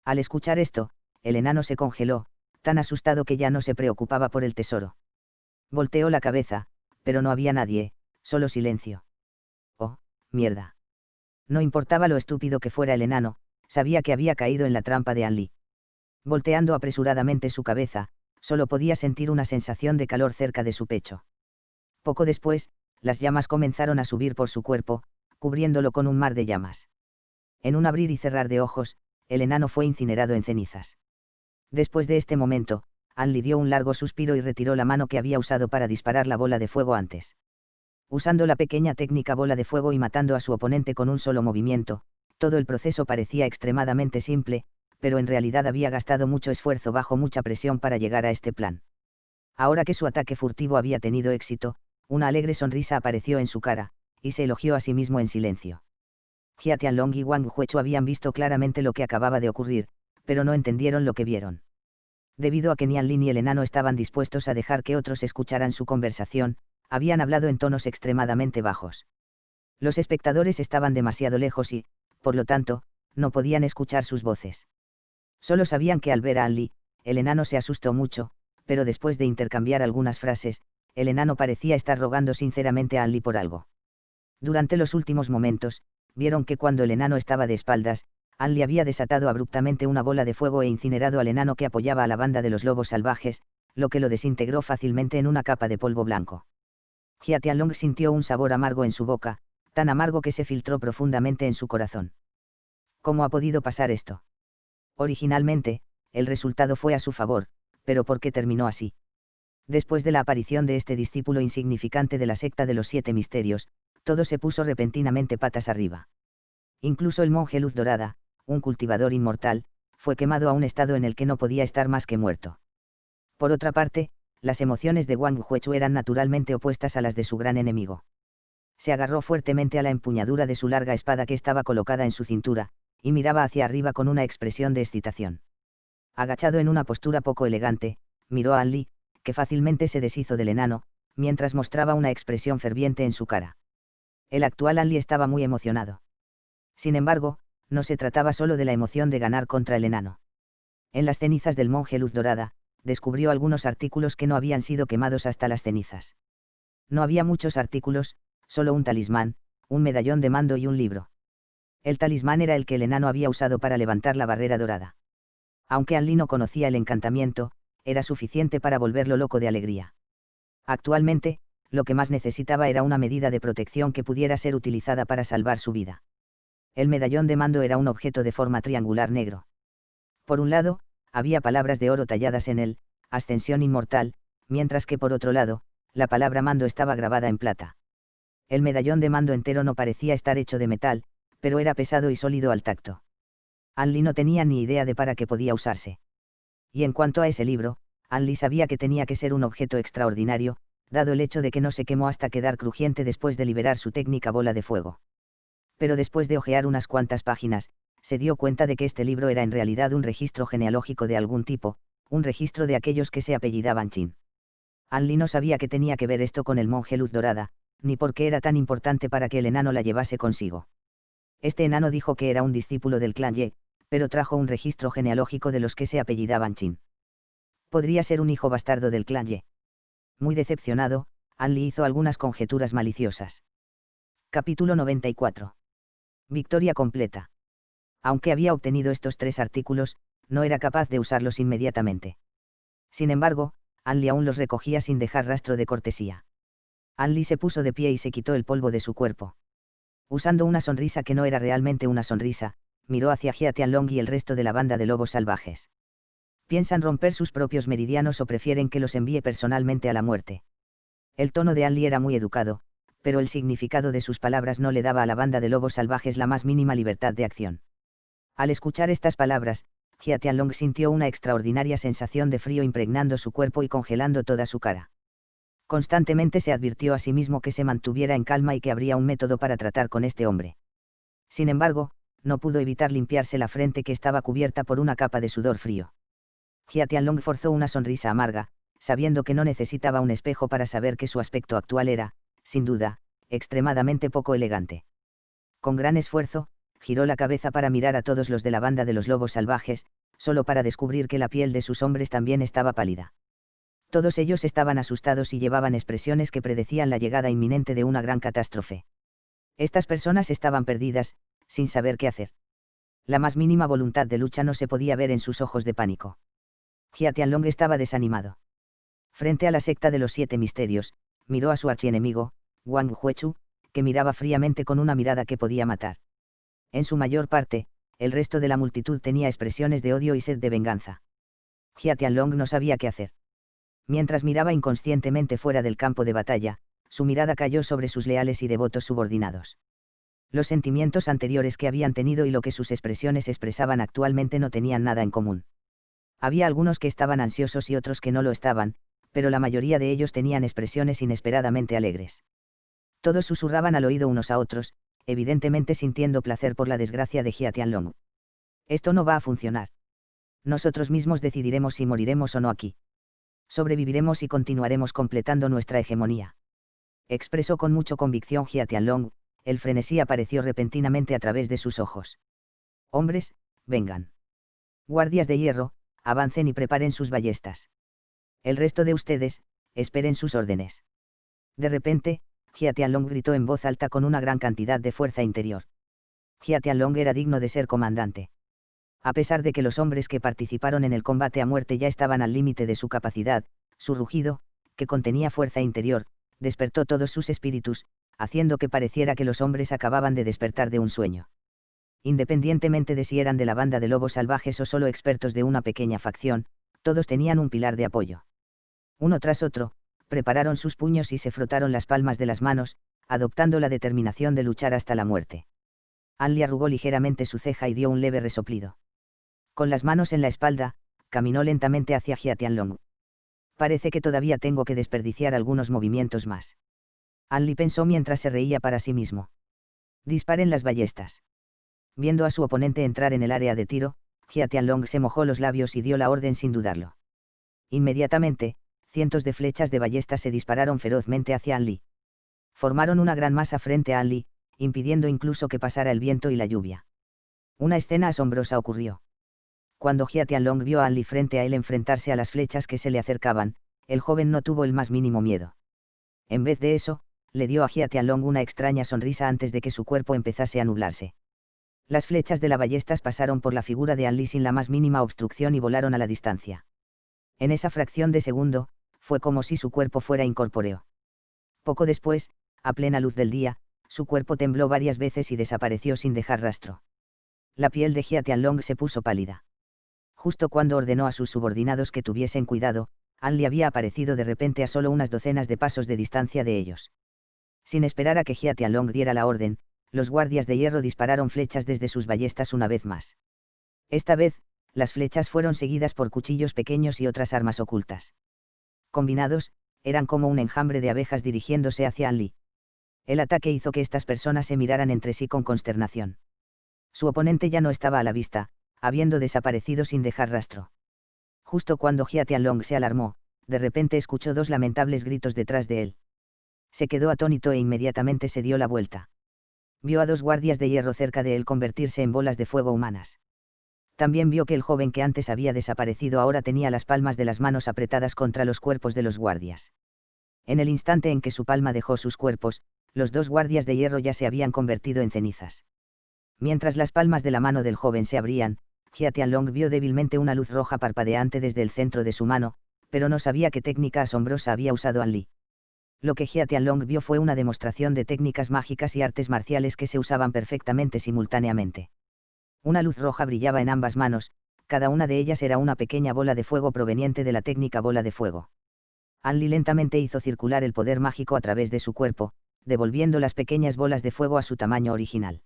Al escuchar esto, el enano se congeló, tan asustado que ya no se preocupaba por el tesoro. Volteó la cabeza, pero no había nadie, solo silencio. Oh, mierda. No importaba lo estúpido que fuera el enano, sabía que había caído en la trampa de Anli. Volteando apresuradamente su cabeza, solo podía sentir una sensación de calor cerca de su pecho. Poco después, las llamas comenzaron a subir por su cuerpo, cubriéndolo con un mar de llamas. En un abrir y cerrar de ojos, el enano fue incinerado en cenizas. Después de este momento, Anli dio un largo suspiro y retiró la mano que había usado para disparar la bola de fuego antes. Usando la pequeña técnica bola de fuego y matando a su oponente con un solo movimiento, todo el proceso parecía extremadamente simple, pero en realidad había gastado mucho esfuerzo bajo mucha presión para llegar a este plan. Ahora que su ataque furtivo había tenido éxito, una alegre sonrisa apareció en su cara, y se elogió a sí mismo en silencio. Jia Tianlong y Wang Huechu habían visto claramente lo que acababa de ocurrir, pero no entendieron lo que vieron. Debido a que Nian Lin y el enano estaban dispuestos a dejar que otros escucharan su conversación, habían hablado en tonos extremadamente bajos. Los espectadores estaban demasiado lejos y, por lo tanto, no podían escuchar sus voces. Solo sabían que al ver a Anli, el enano se asustó mucho, pero después de intercambiar algunas frases, el enano parecía estar rogando sinceramente a Anli por algo. Durante los últimos momentos, vieron que cuando el enano estaba de espaldas, Anli había desatado abruptamente una bola de fuego e incinerado al enano que apoyaba a la banda de los lobos salvajes, lo que lo desintegró fácilmente en una capa de polvo blanco. Jia Tianlong sintió un sabor amargo en su boca, tan amargo que se filtró profundamente en su corazón. ¿Cómo ha podido pasar esto? Originalmente, el resultado fue a su favor, pero ¿por qué terminó así? Después de la aparición de este discípulo insignificante de la secta de los 7 misterios, Todo se puso repentinamente patas arriba. Incluso el monje Luz Dorada, un cultivador inmortal, fue quemado a un estado en el que no podía estar más que muerto. Por otra parte, las emociones de Wang Huechu eran naturalmente opuestas a las de su gran enemigo. Se agarró fuertemente a la empuñadura de su larga espada que estaba colocada en su cintura, y miraba hacia arriba con una expresión de excitación. Agachado en una postura poco elegante, miró a An Li, que fácilmente se deshizo del enano, mientras mostraba una expresión ferviente en su cara. El actual An Li estaba muy emocionado. Sin embargo, no se trataba solo de la emoción de ganar contra el enano. En las cenizas del monje Luz Dorada, descubrió algunos artículos que no habían sido quemados hasta las cenizas. No había muchos artículos, solo un talismán, un medallón de mando y un libro. El talismán era el que el enano había usado para levantar la barrera dorada. Aunque An Li no conocía el encantamiento, era suficiente para volverlo loco de alegría. Actualmente, lo que más necesitaba era una medida de protección que pudiera ser utilizada para salvar su vida. El medallón de mando era un objeto de forma triangular negro. Por un lado, había palabras de oro talladas en él, ascensión inmortal, mientras que por otro lado, la palabra mando estaba grabada en plata. El medallón de mando entero no parecía estar hecho de metal, pero era pesado y sólido al tacto. An Li no tenía ni idea de para qué podía usarse. Y en cuanto a ese libro, An Li sabía que tenía que ser un objeto extraordinario, dado el hecho de que no se quemó hasta quedar crujiente después de liberar su técnica bola de fuego. Pero después de hojear unas cuantas páginas, se dio cuenta de que este libro era en realidad un registro genealógico de algún tipo, un registro de aquellos que se apellidaban Qin. An Li no sabía qué tenía que ver esto con el monje Luz Dorada, ni por qué era tan importante para que el enano la llevase consigo. Este enano dijo que era un discípulo del clan Ye, pero trajo un registro genealógico de los que se apellidaban Qin. Podría ser un hijo bastardo del clan Ye. Muy decepcionado, An Li hizo algunas conjeturas maliciosas. Capítulo 94. Victoria completa. Aunque había obtenido estos 3 artículos, no era capaz de usarlos inmediatamente. Sin embargo, An Li aún los recogía sin dejar rastro de cortesía. An Li se puso de pie y se quitó el polvo de su cuerpo. Usando una sonrisa que no era realmente una sonrisa, miró hacia Jia Tianlong y el resto de la banda de lobos salvajes. ¿Piensan romper sus propios meridianos o prefieren que los envíe personalmente a la muerte? El tono de An Li era muy educado, pero el significado de sus palabras no le daba a la banda de lobos salvajes la más mínima libertad de acción. Al escuchar estas palabras, Jia Tianlong sintió una extraordinaria sensación de frío impregnando su cuerpo y congelando toda su cara. Constantemente se advirtió a sí mismo que se mantuviera en calma y que habría un método para tratar con este hombre. Sin embargo, no pudo evitar limpiarse la frente que estaba cubierta por una capa de sudor frío. Jia Tianlong forzó una sonrisa amarga, sabiendo que no necesitaba un espejo para saber que su aspecto actual era, sin duda, extremadamente poco elegante. Con gran esfuerzo, giró la cabeza para mirar a todos los de la banda de los lobos salvajes, solo para descubrir que la piel de sus hombres también estaba pálida. Todos ellos estaban asustados y llevaban expresiones que predecían la llegada inminente de una gran catástrofe. Estas personas estaban perdidas, sin saber qué hacer. La más mínima voluntad de lucha no se podía ver en sus ojos de pánico. Jia Tianlong estaba desanimado. Frente a la secta de los 7 misterios, miró a su archienemigo, Wang Huechu, que miraba fríamente con una mirada que podía matar. En su mayor parte, el resto de la multitud tenía expresiones de odio y sed de venganza. Jia Tianlong no sabía qué hacer. Mientras miraba inconscientemente fuera del campo de batalla, su mirada cayó sobre sus leales y devotos subordinados. Los sentimientos anteriores que habían tenido y lo que sus expresiones expresaban actualmente no tenían nada en común. Había algunos que estaban ansiosos y otros que no lo estaban, pero la mayoría de ellos tenían expresiones inesperadamente alegres. Todos susurraban al oído unos a otros, evidentemente sintiendo placer por la desgracia de Jia Tianlong. Esto no va a funcionar. Nosotros mismos decidiremos si moriremos o no aquí. Sobreviviremos y continuaremos completando nuestra hegemonía. Expresó con mucha convicción Jia Tianlong, el frenesí apareció repentinamente a través de sus ojos. Hombres, vengan. Guardias de hierro, avancen y preparen sus ballestas. El resto de ustedes, esperen sus órdenes. De repente, Jia Tianlong gritó en voz alta con una gran cantidad de fuerza interior. Jia Tianlong era digno de ser comandante. A pesar de que los hombres que participaron en el combate a muerte ya estaban al límite de su capacidad, su rugido, que contenía fuerza interior, despertó todos sus espíritus, haciendo que pareciera que los hombres acababan de despertar de un sueño. Independientemente de si eran de la banda de lobos salvajes o solo expertos de una pequeña facción, todos tenían un pilar de apoyo. Uno tras otro, prepararon sus puños y se frotaron las palmas de las manos, adoptando la determinación de luchar hasta la muerte. Anli arrugó ligeramente su ceja y dio un leve resoplido. Con las manos en la espalda, caminó lentamente hacia Jia Tianlong. Parece que todavía tengo que desperdiciar algunos movimientos más. Anli pensó mientras se reía para sí mismo. Disparen las ballestas. Viendo a su oponente entrar en el área de tiro, Jia Tianlong se mojó los labios y dio la orden sin dudarlo. Inmediatamente, cientos de flechas de ballestas se dispararon ferozmente hacia Anli. Formaron una gran masa frente a Anli, impidiendo incluso que pasara el viento y la lluvia. Una escena asombrosa ocurrió. Cuando Jia Tianlong vio a Anli frente a él enfrentarse a las flechas que se le acercaban, el joven no tuvo el más mínimo miedo. En vez de eso, le dio a Jia Tianlong una extraña sonrisa antes de que su cuerpo empezase a nublarse. Las flechas de las ballestas pasaron por la figura de Anli sin la más mínima obstrucción y volaron a la distancia. En esa fracción de segundo, fue como si su cuerpo fuera incorpóreo. Poco después, a plena luz del día, su cuerpo tembló varias veces y desapareció sin dejar rastro. La piel de Jia Tianlong se puso pálida. Justo cuando ordenó a sus subordinados que tuviesen cuidado, Anli había aparecido de repente a solo unas docenas de pasos de distancia de ellos. Sin esperar a que Jia Tianlong diera la orden, los guardias de hierro dispararon flechas desde sus ballestas una vez más. Esta vez, las flechas fueron seguidas por cuchillos pequeños y otras armas ocultas. Combinados, eran como un enjambre de abejas dirigiéndose hacia Anli. El ataque hizo que estas personas se miraran entre sí con consternación. Su oponente ya no estaba a la vista, habiendo desaparecido sin dejar rastro. Justo cuando Jia Tianlong se alarmó, de repente escuchó dos lamentables gritos detrás de él. Se quedó atónito e inmediatamente se dio la vuelta. Vio a dos guardias de hierro cerca de él convertirse en bolas de fuego humanas. También vio que el joven que antes había desaparecido ahora tenía las palmas de las manos apretadas contra los cuerpos de los guardias. En el instante en que su palma dejó sus cuerpos, los dos guardias de hierro ya se habían convertido en cenizas. Mientras las palmas de la mano del joven se abrían, Jia Tianlong vio débilmente una luz roja parpadeante desde el centro de su mano, pero no sabía qué técnica asombrosa había usado Anli. Lo que Jia Tianlong vio fue una demostración de técnicas mágicas y artes marciales que se usaban perfectamente simultáneamente. Una luz roja brillaba en ambas manos, cada una de ellas era una pequeña bola de fuego proveniente de la técnica bola de fuego. Anli lentamente hizo circular el poder mágico a través de su cuerpo, devolviendo las pequeñas bolas de fuego a su tamaño original.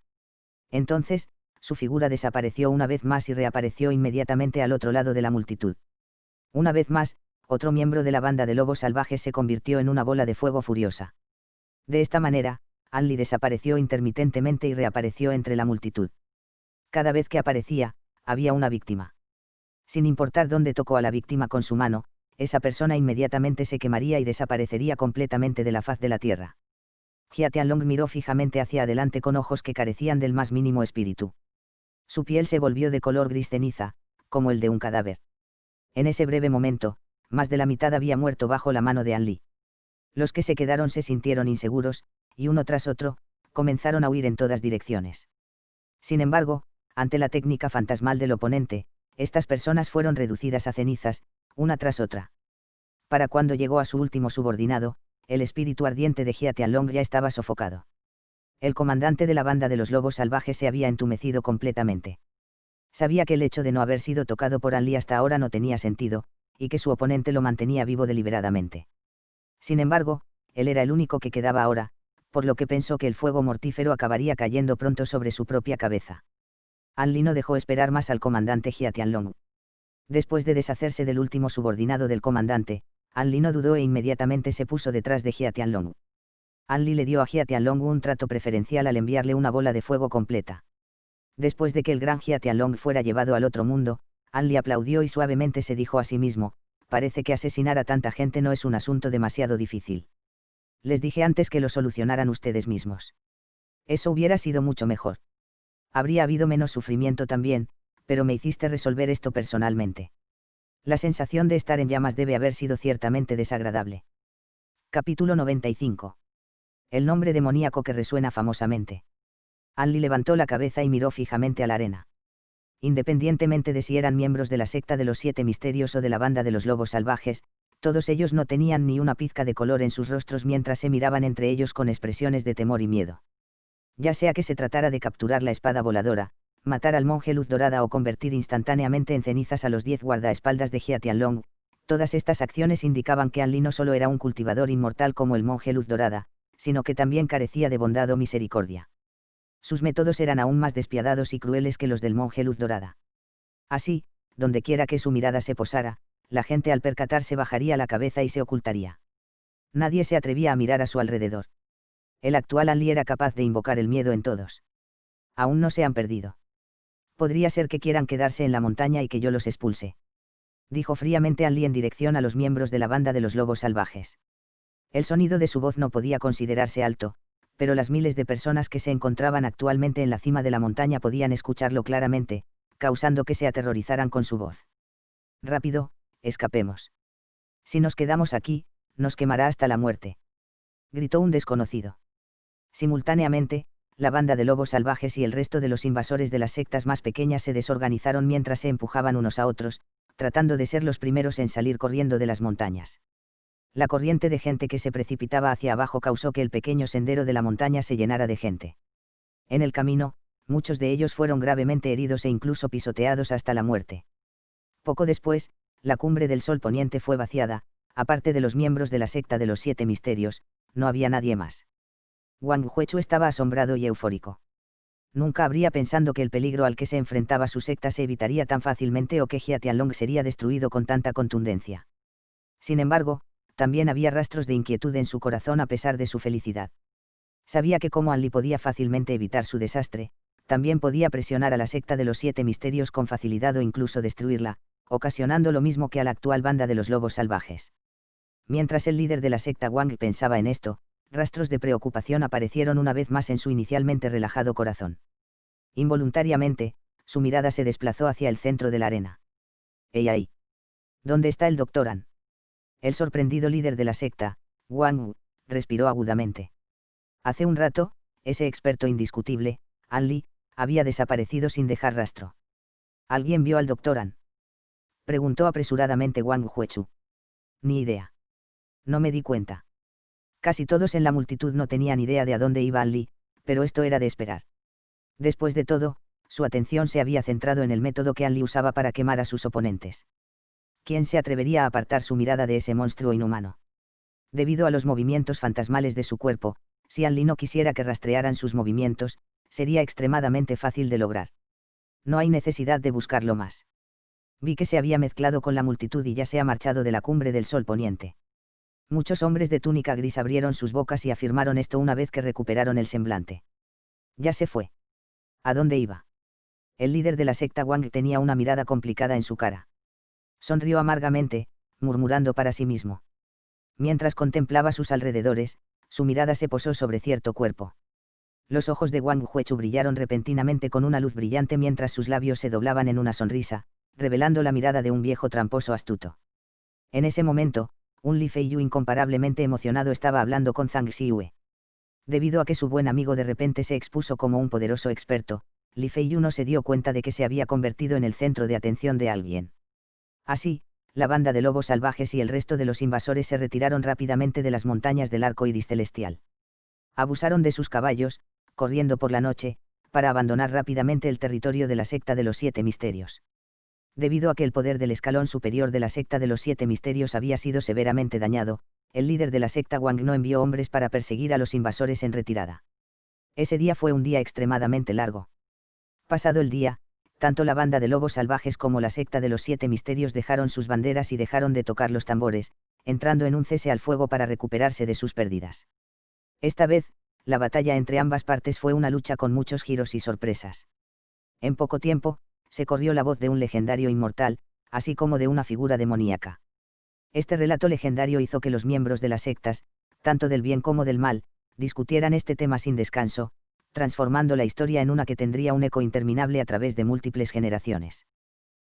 Entonces, su figura desapareció una vez más y reapareció inmediatamente al otro lado de la multitud. Una vez más, otro miembro de la banda de lobos salvajes se convirtió en una bola de fuego furiosa. De esta manera, Anli desapareció intermitentemente y reapareció entre la multitud. Cada vez que aparecía, había una víctima. Sin importar dónde tocó a la víctima con su mano, esa persona inmediatamente se quemaría y desaparecería completamente de la faz de la tierra. Jia Tianlong miró fijamente hacia adelante con ojos que carecían del más mínimo espíritu. Su piel se volvió de color gris ceniza, como el de un cadáver. En ese breve momento, más de la mitad había muerto bajo la mano de Anli. Los que se quedaron se sintieron inseguros, y uno tras otro, comenzaron a huir en todas direcciones. Sin embargo, ante la técnica fantasmal del oponente, estas personas fueron reducidas a cenizas, una tras otra. Para cuando llegó a su último subordinado, el espíritu ardiente de Jia Tianlong ya estaba sofocado. El comandante de la banda de los lobos salvajes se había entumecido completamente. Sabía que el hecho de no haber sido tocado por Anli hasta ahora no tenía sentido, y que su oponente lo mantenía vivo deliberadamente. Sin embargo, él era el único que quedaba ahora, por lo que pensó que el fuego mortífero acabaría cayendo pronto sobre su propia cabeza. Anli no dejó esperar más al comandante Jia Tianlong. Después de deshacerse del último subordinado del comandante, Anli no dudó e inmediatamente se puso detrás de Jia Tianlong. Anli le dio a Jia Tianlong un trato preferencial al enviarle una bola de fuego completa. Después de que el gran Jia Tianlong fuera llevado al otro mundo, Anli aplaudió y suavemente se dijo a sí mismo, parece que asesinar a tanta gente no es un asunto demasiado difícil. Les dije antes que lo solucionaran ustedes mismos. Eso hubiera sido mucho mejor. Habría habido menos sufrimiento también, pero me hiciste resolver esto personalmente. La sensación de estar en llamas debe haber sido ciertamente desagradable. Capítulo 95. El nombre demoníaco que resuena famosamente. Anli levantó la cabeza y miró fijamente a la arena. Independientemente de si eran miembros de la secta de los 7 misterios o de la banda de los lobos salvajes, todos ellos no tenían ni una pizca de color en sus rostros mientras se miraban entre ellos con expresiones de temor y miedo. Ya sea que se tratara de capturar la espada voladora, matar al monje Luz Dorada o convertir instantáneamente en cenizas a los 10 guardaespaldas de Jia Tianlong, todas estas acciones indicaban que Anli no solo era un cultivador inmortal como el monje Luz Dorada, sino que también carecía de bondad o misericordia. Sus métodos eran aún más despiadados y crueles que los del monje Luz Dorada. Así, dondequiera que su mirada se posara, la gente al percatarse bajaría la cabeza y se ocultaría. Nadie se atrevía a mirar a su alrededor. El actual Anli era capaz de invocar el miedo en todos. Aún no se han perdido. Podría ser que quieran quedarse en la montaña y que yo los expulse. Dijo fríamente Anli en dirección a los miembros de la banda de los lobos salvajes. El sonido de su voz no podía considerarse alto, pero las miles de personas que se encontraban actualmente en la cima de la montaña podían escucharlo claramente, causando que se aterrorizaran con su voz. Rápido, escapemos. Si nos quedamos aquí, nos quemará hasta la muerte. Gritó un desconocido. Simultáneamente, la banda de lobos salvajes y el resto de los invasores de las sectas más pequeñas se desorganizaron mientras se empujaban unos a otros, tratando de ser los primeros en salir corriendo de las montañas. La corriente de gente que se precipitaba hacia abajo causó que el pequeño sendero de la montaña se llenara de gente. En el camino, muchos de ellos fueron gravemente heridos e incluso pisoteados hasta la muerte. Poco después, la cumbre del Sol Poniente fue vaciada, aparte de los miembros de la secta de los 7 misterios, no había nadie más. Wang Huechu estaba asombrado y eufórico. Nunca habría pensado que el peligro al que se enfrentaba su secta se evitaría tan fácilmente o que Jia Tianlong sería destruido con tanta contundencia. Sin embargo, también había rastros de inquietud en su corazón a pesar de su felicidad. Sabía que como Anli podía fácilmente evitar su desastre, también podía presionar a la secta de los 7 misterios con facilidad o incluso destruirla, ocasionando lo mismo que a la actual banda de los lobos salvajes. Mientras el líder de la secta Wang pensaba en esto, rastros de preocupación aparecieron una vez más en su inicialmente relajado corazón. Involuntariamente, su mirada se desplazó hacia el centro de la arena. «¡Ey ahí! ¿Dónde está el Dr. An?» El sorprendido líder de la secta, Wang Wu, respiró agudamente. Hace un rato, ese experto indiscutible, Anli, había desaparecido sin dejar rastro. ¿Alguien vio al Dr. An?, preguntó apresuradamente Wang Huechu. Ni idea. No me di cuenta. Casi todos en la multitud no tenían idea de a dónde iba Anli, pero esto era de esperar. Después de todo, su atención se había centrado en el método que Anli usaba para quemar a sus oponentes. ¿Quién se atrevería a apartar su mirada de ese monstruo inhumano? Debido a los movimientos fantasmales de su cuerpo, si Anli no quisiera que rastrearan sus movimientos, sería extremadamente fácil de lograr. No hay necesidad de buscarlo más. Vi que se había mezclado con la multitud y ya se ha marchado de la cumbre del Sol Poniente. Muchos hombres de túnica gris abrieron sus bocas y afirmaron esto una vez que recuperaron el semblante. Ya se fue. ¿A dónde iba? El líder de la secta Wang tenía una mirada complicada en su cara. Sonrió amargamente, murmurando para sí mismo. Mientras contemplaba sus alrededores, su mirada se posó sobre cierto cuerpo. Los ojos de Wang Huechu brillaron repentinamente con una luz brillante mientras sus labios se doblaban en una sonrisa, revelando la mirada de un viejo tramposo astuto. En ese momento, un Li Feiyu incomparablemente emocionado estaba hablando con Zhang Xiue. Debido a que su buen amigo de repente se expuso como un poderoso experto, Li Feiyu no se dio cuenta de que se había convertido en el centro de atención de alguien. Así, la banda de lobos salvajes y el resto de los invasores se retiraron rápidamente de las montañas del arco iris celestial. Abusaron de sus caballos, corriendo por la noche, para abandonar rápidamente el territorio de la secta de los 7 misterios. Debido a que el poder del escalón superior de la secta de los 7 misterios había sido severamente dañado, el líder de la secta Wang no envió hombres para perseguir a los invasores en retirada. Ese día fue un día extremadamente largo. Pasado el día, tanto la banda de lobos salvajes como la secta de los 7 misterios dejaron sus banderas y dejaron de tocar los tambores, entrando en un cese al fuego para recuperarse de sus pérdidas. Esta vez, la batalla entre ambas partes fue una lucha con muchos giros y sorpresas. En poco tiempo, se corrió la voz de un legendario inmortal, así como de una figura demoníaca. Este relato legendario hizo que los miembros de las sectas, tanto del bien como del mal, discutieran este tema sin descanso, transformando la historia en una que tendría un eco interminable a través de múltiples generaciones.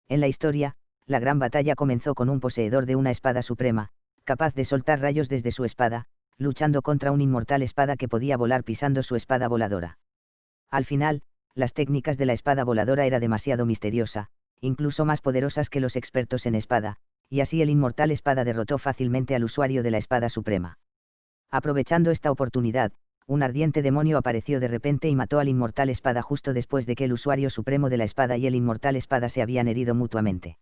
En la historia, la gran batalla comenzó con un poseedor de una espada suprema, capaz de soltar rayos desde su espada, luchando contra una inmortal espada que podía volar pisando su espada voladora. Al final, las técnicas de la espada voladora era demasiado misteriosa, incluso más poderosas que los expertos en espada, y así el inmortal espada derrotó fácilmente al usuario de la espada suprema. Aprovechando esta oportunidad, un ardiente demonio apareció de repente y mató al inmortal espada justo después de que el usuario supremo de la espada y el inmortal espada se habían herido mutuamente.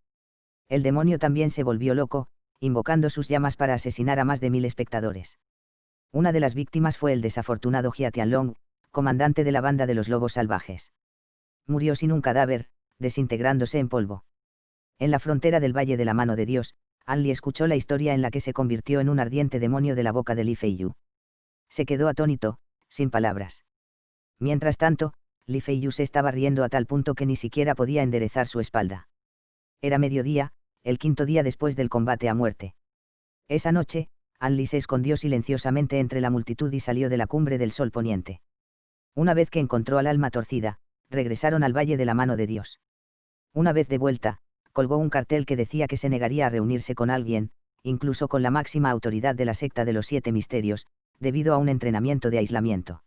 El demonio también se volvió loco, invocando sus llamas para asesinar a más de 1000 espectadores. Una de las víctimas fue el desafortunado Jia Tianlong, comandante de la banda de los lobos salvajes. Murió sin un cadáver, desintegrándose en polvo. En la frontera del Valle de la Mano de Dios, An Li escuchó la historia en la que se convirtió en un ardiente demonio de la boca de Li Feiyu. Se quedó atónito, sin palabras. Mientras tanto, Li Feiyu se estaba riendo a tal punto que ni siquiera podía enderezar su espalda. Era mediodía, el quinto día después del combate a muerte. Esa noche, An Li se escondió silenciosamente entre la multitud y salió de la cumbre del sol poniente. Una vez que encontró al alma torcida, regresaron al Valle de la Mano de Dios. Una vez de vuelta, colgó un cartel que decía que se negaría a reunirse con alguien, incluso con la máxima autoridad de la secta de los 7 misterios, debido a un entrenamiento de aislamiento.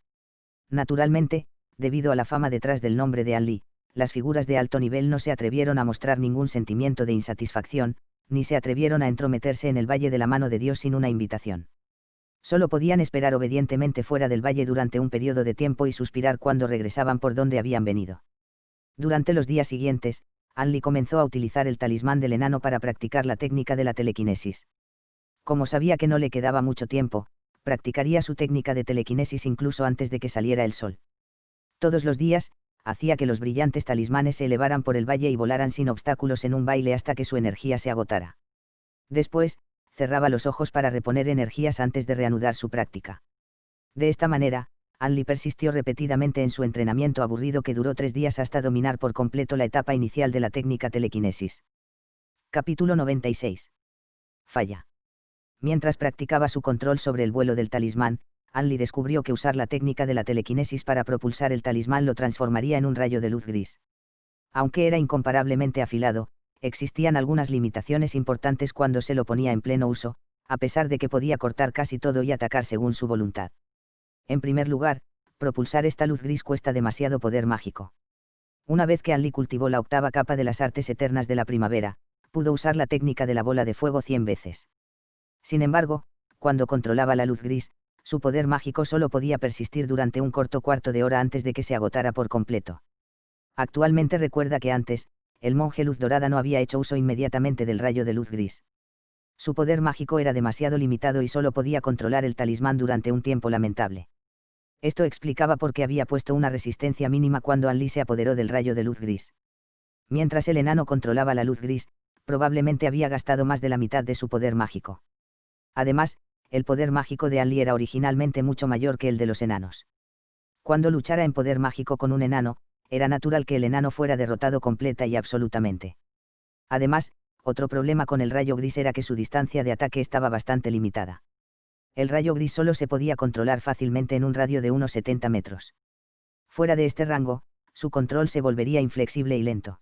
Naturalmente, debido a la fama detrás del nombre de An Li, las figuras de alto nivel no se atrevieron a mostrar ningún sentimiento de insatisfacción, ni se atrevieron a entrometerse en el Valle de la Mano de Dios sin una invitación. Solo podían esperar obedientemente fuera del valle durante un periodo de tiempo y suspirar cuando regresaban por donde habían venido. Durante los días siguientes, An Li comenzó a utilizar el talismán del enano para practicar la técnica de la telequinesis. Como sabía que no le quedaba mucho tiempo, practicaría su técnica de telequinesis incluso antes de que saliera el sol. Todos los días, hacía que los brillantes talismanes se elevaran por el valle y volaran sin obstáculos en un baile hasta que su energía se agotara. Después, cerraba los ojos para reponer energías antes de reanudar su práctica. De esta manera, An Li persistió repetidamente en su entrenamiento aburrido que duró 3 días hasta dominar por completo la etapa inicial de la técnica telequinesis. Capítulo 96. Falla. Mientras practicaba su control sobre el vuelo del talismán, An Li descubrió que usar la técnica de la telequinesis para propulsar el talismán lo transformaría en un rayo de luz gris. Aunque era incomparablemente afilado, existían algunas limitaciones importantes cuando se lo ponía en pleno uso, a pesar de que podía cortar casi todo y atacar según su voluntad. En primer lugar, propulsar esta luz gris cuesta demasiado poder mágico. Una vez que An Li cultivó la 8ª capa de las artes eternas de la primavera, pudo usar la técnica de la bola de fuego 100 veces. Sin embargo, cuando controlaba la luz gris, su poder mágico solo podía persistir durante un corto cuarto de hora antes de que se agotara por completo. Actualmente recuerda que antes, el monje Luz Dorada no había hecho uso inmediatamente del rayo de luz gris. Su poder mágico era demasiado limitado y solo podía controlar el talismán durante un tiempo lamentable. Esto explicaba por qué había puesto una resistencia mínima cuando An Li se apoderó del rayo de luz gris. Mientras el enano controlaba la luz gris, probablemente había gastado más de la mitad de su poder mágico. Además, el poder mágico de An Li era originalmente mucho mayor que el de los enanos. Cuando luchara en poder mágico con un enano, era natural que el enano fuera derrotado completa y absolutamente. Además, otro problema con el rayo gris era que su distancia de ataque estaba bastante limitada. El rayo gris solo se podía controlar fácilmente en un radio de unos 70 metros. Fuera de este rango, su control se volvería inflexible y lento.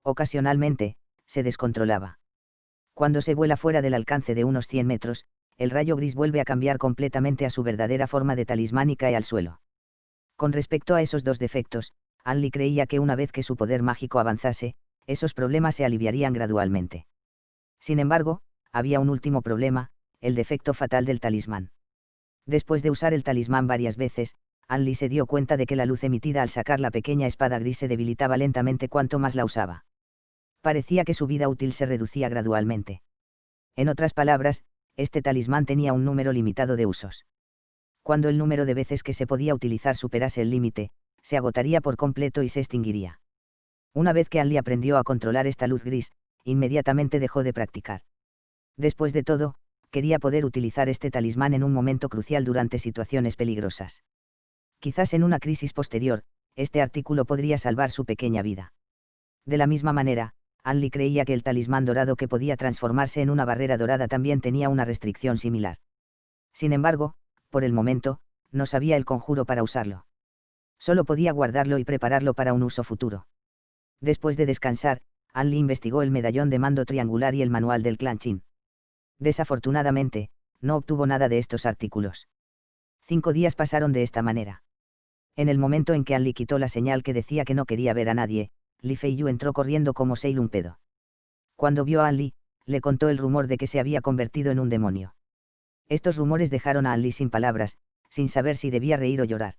Ocasionalmente, se descontrolaba. Cuando se vuela fuera del alcance de unos 100 metros, el rayo gris vuelve a cambiar completamente a su verdadera forma de talismán y cae al suelo. Con respecto a esos dos defectos, An Li creía que una vez que su poder mágico avanzase, esos problemas se aliviarían gradualmente. Sin embargo, había un último problema, el defecto fatal del talismán. Después de usar el talismán varias veces, An Li se dio cuenta de que la luz emitida al sacar la pequeña espada gris se debilitaba lentamente cuanto más la usaba. Parecía que su vida útil se reducía gradualmente. En otras palabras, este talismán tenía un número limitado de usos. Cuando el número de veces que se podía utilizar superase el límite, se agotaría por completo y se extinguiría. Una vez que An Li aprendió a controlar esta luz gris, inmediatamente dejó de practicar. Después de todo, quería poder utilizar este talismán en un momento crucial durante situaciones peligrosas. Quizás en una crisis posterior, este artículo podría salvar su pequeña vida. De la misma manera, An Li creía que el talismán dorado que podía transformarse en una barrera dorada también tenía una restricción similar. Sin embargo, por el momento, no sabía el conjuro para usarlo. Solo podía guardarlo y prepararlo para un uso futuro. Después de descansar, An Li investigó el medallón de mando triangular y el manual del clan Qin. Desafortunadamente, no obtuvo nada de estos artículos. 5 días pasaron de esta manera. En el momento en que An Li quitó la señal que decía que no quería ver a nadie, Li Feiyu entró corriendo como Seil un pedo. Cuando vio a An Li, le contó el rumor de que se había convertido en un demonio. Estos rumores dejaron a An Li sin palabras, sin saber si debía reír o llorar.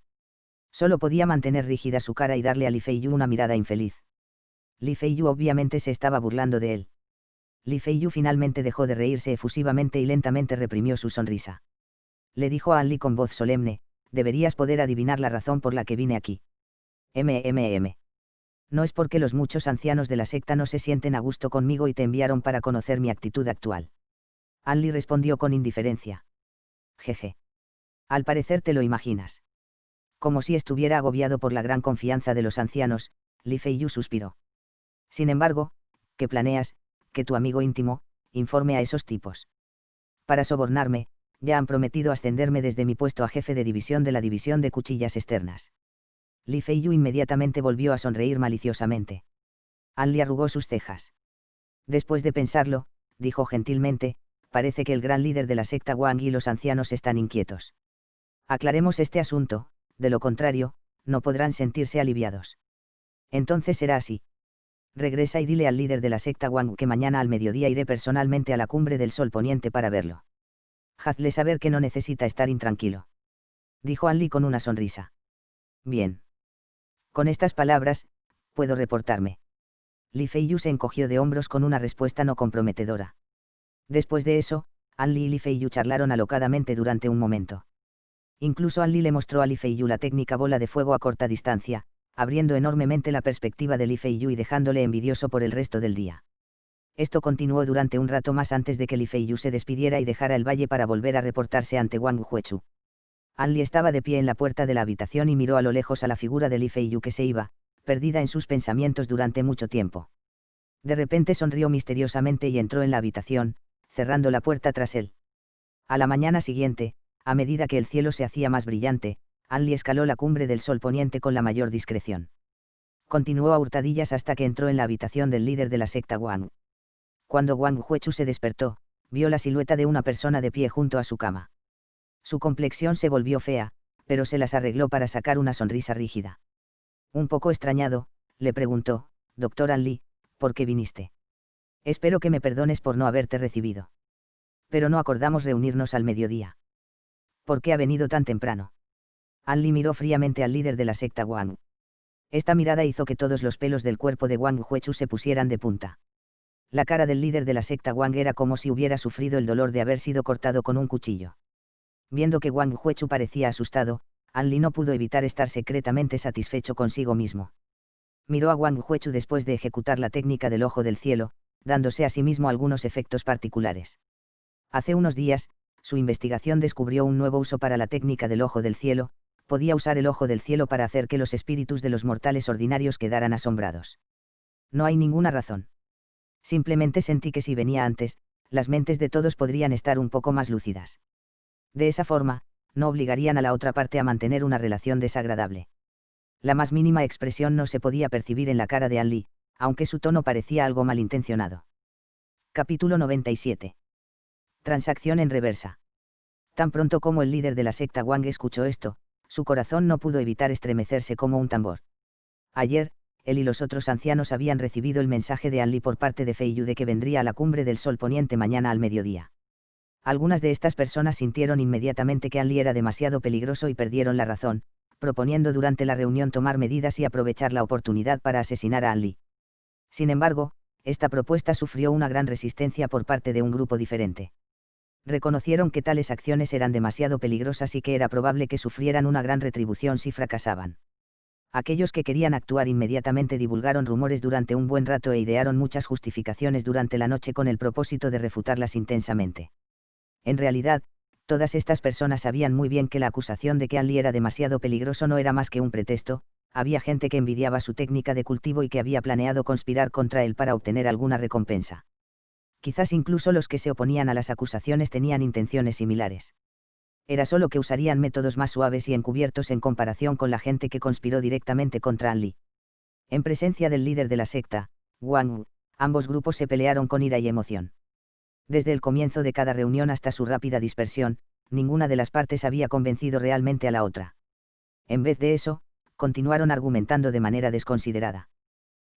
Solo podía mantener rígida su cara y darle a Li Feiyu una mirada infeliz. Li Feiyu obviamente se estaba burlando de él. Li Feiyu finalmente dejó de reírse efusivamente y lentamente reprimió su sonrisa. Le dijo a Anli con voz solemne, deberías poder adivinar la razón por la que vine aquí. No es porque los muchos ancianos de la secta no se sienten a gusto conmigo y te enviaron para conocer mi actitud actual. Anli respondió con indiferencia. Jeje. Al parecer te lo imaginas. Como si estuviera agobiado por la gran confianza de los ancianos, Li Feiyu suspiró. Sin embargo, ¿qué planeas? Que tu amigo íntimo informe a esos tipos. Para sobornarme, ya han prometido ascenderme desde mi puesto a jefe de división de la división de cuchillas externas. Li Feiyu inmediatamente volvió a sonreír maliciosamente. Anli arrugó sus cejas. Después de pensarlo, dijo gentilmente, parece que el gran líder de la secta Wang y los ancianos están inquietos. Aclaremos este asunto, de lo contrario, no podrán sentirse aliviados. Entonces será así. Regresa y dile al líder de la secta Wang que mañana al mediodía iré personalmente a la cumbre del Sol Poniente para verlo. Hazle saber que no necesita estar intranquilo. Dijo Anli con una sonrisa. Bien. Con estas palabras, puedo reportarme. Li Feiyu se encogió de hombros con una respuesta no comprometedora. Después de eso, Anli y Li Feiyu charlaron alocadamente durante un momento. Incluso Anli le mostró a Li Feiyu la técnica bola de fuego a corta distancia, abriendo enormemente la perspectiva de Li Feiyu y dejándole envidioso por el resto del día. Esto continuó durante un rato más antes de que Li Feiyu se despidiera y dejara el valle para volver a reportarse ante Wang Huechu. Anli estaba de pie en la puerta de la habitación y miró a lo lejos a la figura de Li Feiyu que se iba, perdida en sus pensamientos durante mucho tiempo. De repente sonrió misteriosamente y entró en la habitación, cerrando la puerta tras él. A la mañana siguiente, a medida que el cielo se hacía más brillante, Anli escaló la cumbre del Sol Poniente con la mayor discreción. Continuó a hurtadillas hasta que entró en la habitación del líder de la secta Wang. Cuando Wang Huechu se despertó, vio la silueta de una persona de pie junto a su cama. Su complexión se volvió fea, pero se las arregló para sacar una sonrisa rígida. Un poco extrañado, le preguntó, Dr. Anli, ¿por qué viniste? Espero que me perdones por no haberte recibido. Pero no acordamos reunirnos al mediodía. ¿Por qué ha venido tan temprano? Anli miró fríamente al líder de la secta Wang. Esta mirada hizo que todos los pelos del cuerpo de Wang Huechu se pusieran de punta. La cara del líder de la secta Wang era como si hubiera sufrido el dolor de haber sido cortado con un cuchillo. Viendo que Wang Huechu parecía asustado, Anli no pudo evitar estar secretamente satisfecho consigo mismo. Miró a Wang Huechu después de ejecutar la técnica del ojo del cielo, dándose a sí mismo algunos efectos particulares. Hace unos días, su investigación descubrió un nuevo uso para la técnica del ojo del cielo, podía usar el ojo del cielo para hacer que los espíritus de los mortales ordinarios quedaran asombrados. No hay ninguna razón. Simplemente sentí que si venía antes, las mentes de todos podrían estar un poco más lúcidas. De esa forma, no obligarían a la otra parte a mantener una relación desagradable. La más mínima expresión no se podía percibir en la cara de Anli, aunque su tono parecía algo malintencionado. Capítulo 97. Transacción en reversa. Tan pronto como el líder de la secta Wang escuchó esto, su corazón no pudo evitar estremecerse como un tambor. Ayer, él y los otros ancianos habían recibido el mensaje de Anli por parte de Feiyu de que vendría a la cumbre del Sol Poniente mañana al mediodía. Algunas de estas personas sintieron inmediatamente que Anli era demasiado peligroso y perdieron la razón, proponiendo durante la reunión tomar medidas y aprovechar la oportunidad para asesinar a Anli. Sin embargo, esta propuesta sufrió una gran resistencia por parte de un grupo diferente. Reconocieron que tales acciones eran demasiado peligrosas y que era probable que sufrieran una gran retribución si fracasaban. Aquellos que querían actuar inmediatamente divulgaron rumores durante un buen rato e idearon muchas justificaciones durante la noche con el propósito de refutarlas intensamente. En realidad, todas estas personas sabían muy bien que la acusación de que Anli era demasiado peligroso no era más que un pretexto, había gente que envidiaba su técnica de cultivo y que había planeado conspirar contra él para obtener alguna recompensa. Quizás incluso los que se oponían a las acusaciones tenían intenciones similares. Era solo que usarían métodos más suaves y encubiertos en comparación con la gente que conspiró directamente contra Anli. En presencia del líder de la secta, Wang, ambos grupos se pelearon con ira y emoción. Desde el comienzo de cada reunión hasta su rápida dispersión, ninguna de las partes había convencido realmente a la otra. En vez de eso, continuaron argumentando de manera desconsiderada.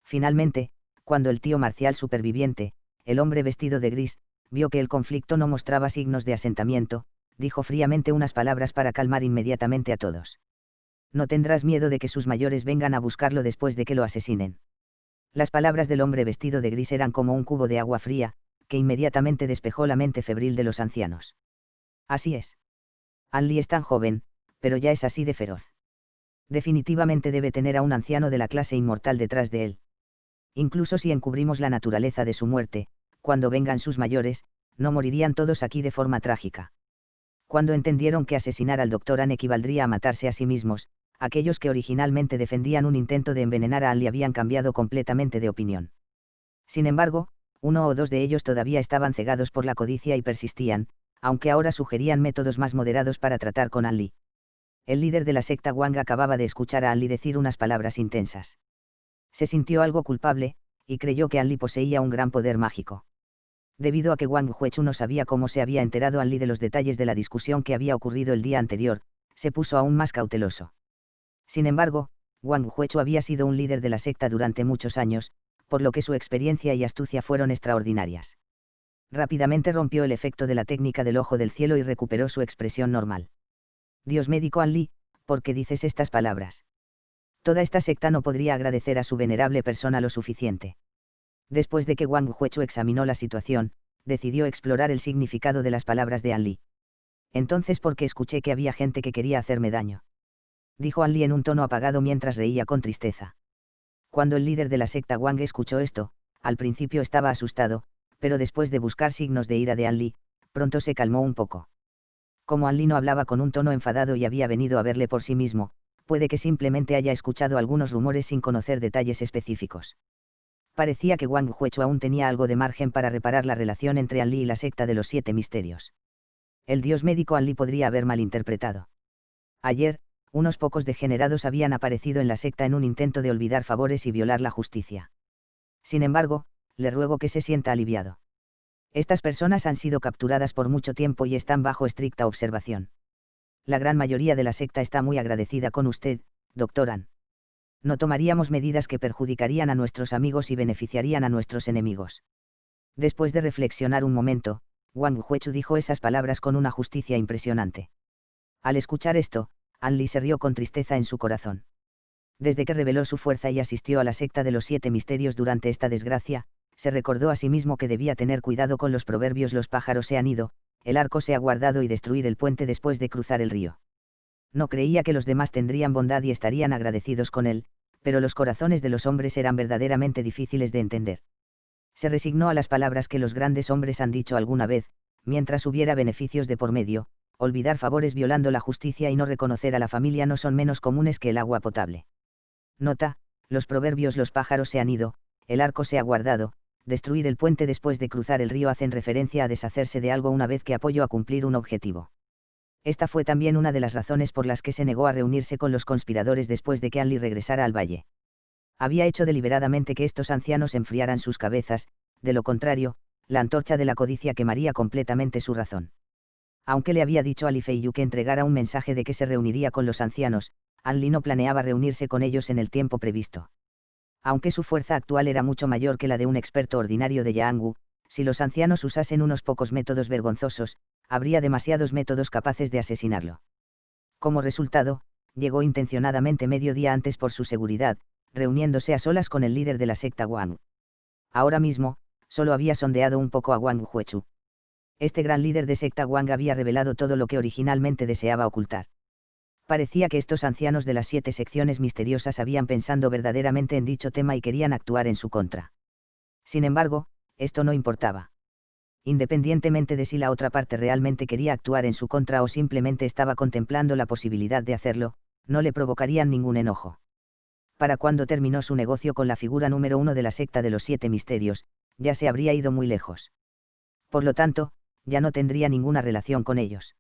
Finalmente, cuando el tío marcial superviviente, el hombre vestido de gris, vio que el conflicto no mostraba signos de asentamiento, dijo fríamente unas palabras para calmar inmediatamente a todos. No tendrás miedo de que sus mayores vengan a buscarlo después de que lo asesinen. Las palabras del hombre vestido de gris eran como un cubo de agua fría, que inmediatamente despejó la mente febril de los ancianos. Así es. An Li es tan joven, pero ya es así de feroz. Definitivamente debe tener a un anciano de la clase inmortal detrás de él. Incluso si encubrimos la naturaleza de su muerte, cuando vengan sus mayores, no morirían todos aquí de forma trágica. Cuando entendieron que asesinar al Dr. An equivaldría a matarse a sí mismos, aquellos que originalmente defendían un intento de envenenar a An Li habían cambiado completamente de opinión. Sin embargo, uno o dos de ellos todavía estaban cegados por la codicia y persistían, aunque ahora sugerían métodos más moderados para tratar con An Li. El líder de la secta Wang acababa de escuchar a An Li decir unas palabras intensas. Se sintió algo culpable, y creyó que An Li poseía un gran poder mágico. Debido a que Wang Huechu no sabía cómo se había enterado An Li de los detalles de la discusión que había ocurrido el día anterior, se puso aún más cauteloso. Sin embargo, Wang Huechu había sido un líder de la secta durante muchos años, por lo que su experiencia y astucia fueron extraordinarias. Rápidamente rompió el efecto de la técnica del ojo del cielo y recuperó su expresión normal. Dios médico An Li, ¿por qué dices estas palabras? Toda esta secta no podría agradecer a su venerable persona lo suficiente. Después de que Wang Huechu examinó la situación, decidió explorar el significado de las palabras de An Li. Entonces, ¿por qué escuché que había gente que quería hacerme daño? Dijo An Li en un tono apagado mientras reía con tristeza. Cuando el líder de la secta Wang escuchó esto, al principio estaba asustado, pero después de buscar signos de ira de An Li, pronto se calmó un poco. Como An Li no hablaba con un tono enfadado y había venido a verle por sí mismo, puede que simplemente haya escuchado algunos rumores sin conocer detalles específicos. Parecía que Wang Huechu aún tenía algo de margen para reparar la relación entre An Li y la secta de los 7 misterios. El dios médico An Li podría haber malinterpretado. Ayer, unos pocos degenerados habían aparecido en la secta en un intento de olvidar favores y violar la justicia. Sin embargo, le ruego que se sienta aliviado. Estas personas han sido capturadas por mucho tiempo y están bajo estricta observación. La gran mayoría de la secta está muy agradecida con usted, Dr. An. No tomaríamos medidas que perjudicarían a nuestros amigos y beneficiarían a nuestros enemigos. Después de reflexionar un momento, Wang Huechu dijo esas palabras con una justicia impresionante. Al escuchar esto, An Li se rió con tristeza en su corazón. Desde que reveló su fuerza y asistió a la secta de los 7 misterios durante esta desgracia, se recordó a sí mismo que debía tener cuidado con los proverbios: los pájaros se han ido, el arco se ha guardado, y destruir el puente después de cruzar el río. No creía que los demás tendrían bondad y estarían agradecidos con él, pero los corazones de los hombres eran verdaderamente difíciles de entender. Se resignó a las palabras que los grandes hombres han dicho alguna vez: mientras hubiera beneficios de por medio, olvidar favores violando la justicia y no reconocer a la familia no son menos comunes que el agua potable. Nota: los proverbios los pájaros se han ido, el arco se ha guardado, destruir el puente después de cruzar el río hacen referencia a deshacerse de algo una vez que apoyó a cumplir un objetivo. Esta fue también una de las razones por las que se negó a reunirse con los conspiradores después de que An Li regresara al valle. Había hecho deliberadamente que estos ancianos enfriaran sus cabezas, de lo contrario, la antorcha de la codicia quemaría completamente su razón. Aunque le había dicho a Li Feiyu que entregara un mensaje de que se reuniría con los ancianos, An Li no planeaba reunirse con ellos en el tiempo previsto. Aunque su fuerza actual era mucho mayor que la de un experto ordinario de Yanggu, si los ancianos usasen unos pocos métodos vergonzosos, habría demasiados métodos capaces de asesinarlo. Como resultado, llegó intencionadamente medio día antes por su seguridad, reuniéndose a solas con el líder de la secta Wang. Ahora mismo, solo había sondeado un poco a Wang Huechu. Este gran líder de secta Wang había revelado todo lo que originalmente deseaba ocultar. Parecía que estos ancianos de las 7 secciones misteriosas habían pensado verdaderamente en dicho tema y querían actuar en su contra. Sin embargo, esto no importaba. Independientemente de si la otra parte realmente quería actuar en su contra o simplemente estaba contemplando la posibilidad de hacerlo, no le provocarían ningún enojo. Para cuando terminó su negocio con la figura número 1 de la secta de los 7 misterios, ya se habría ido muy lejos. Por lo tanto, ya no tendría ninguna relación con ellos.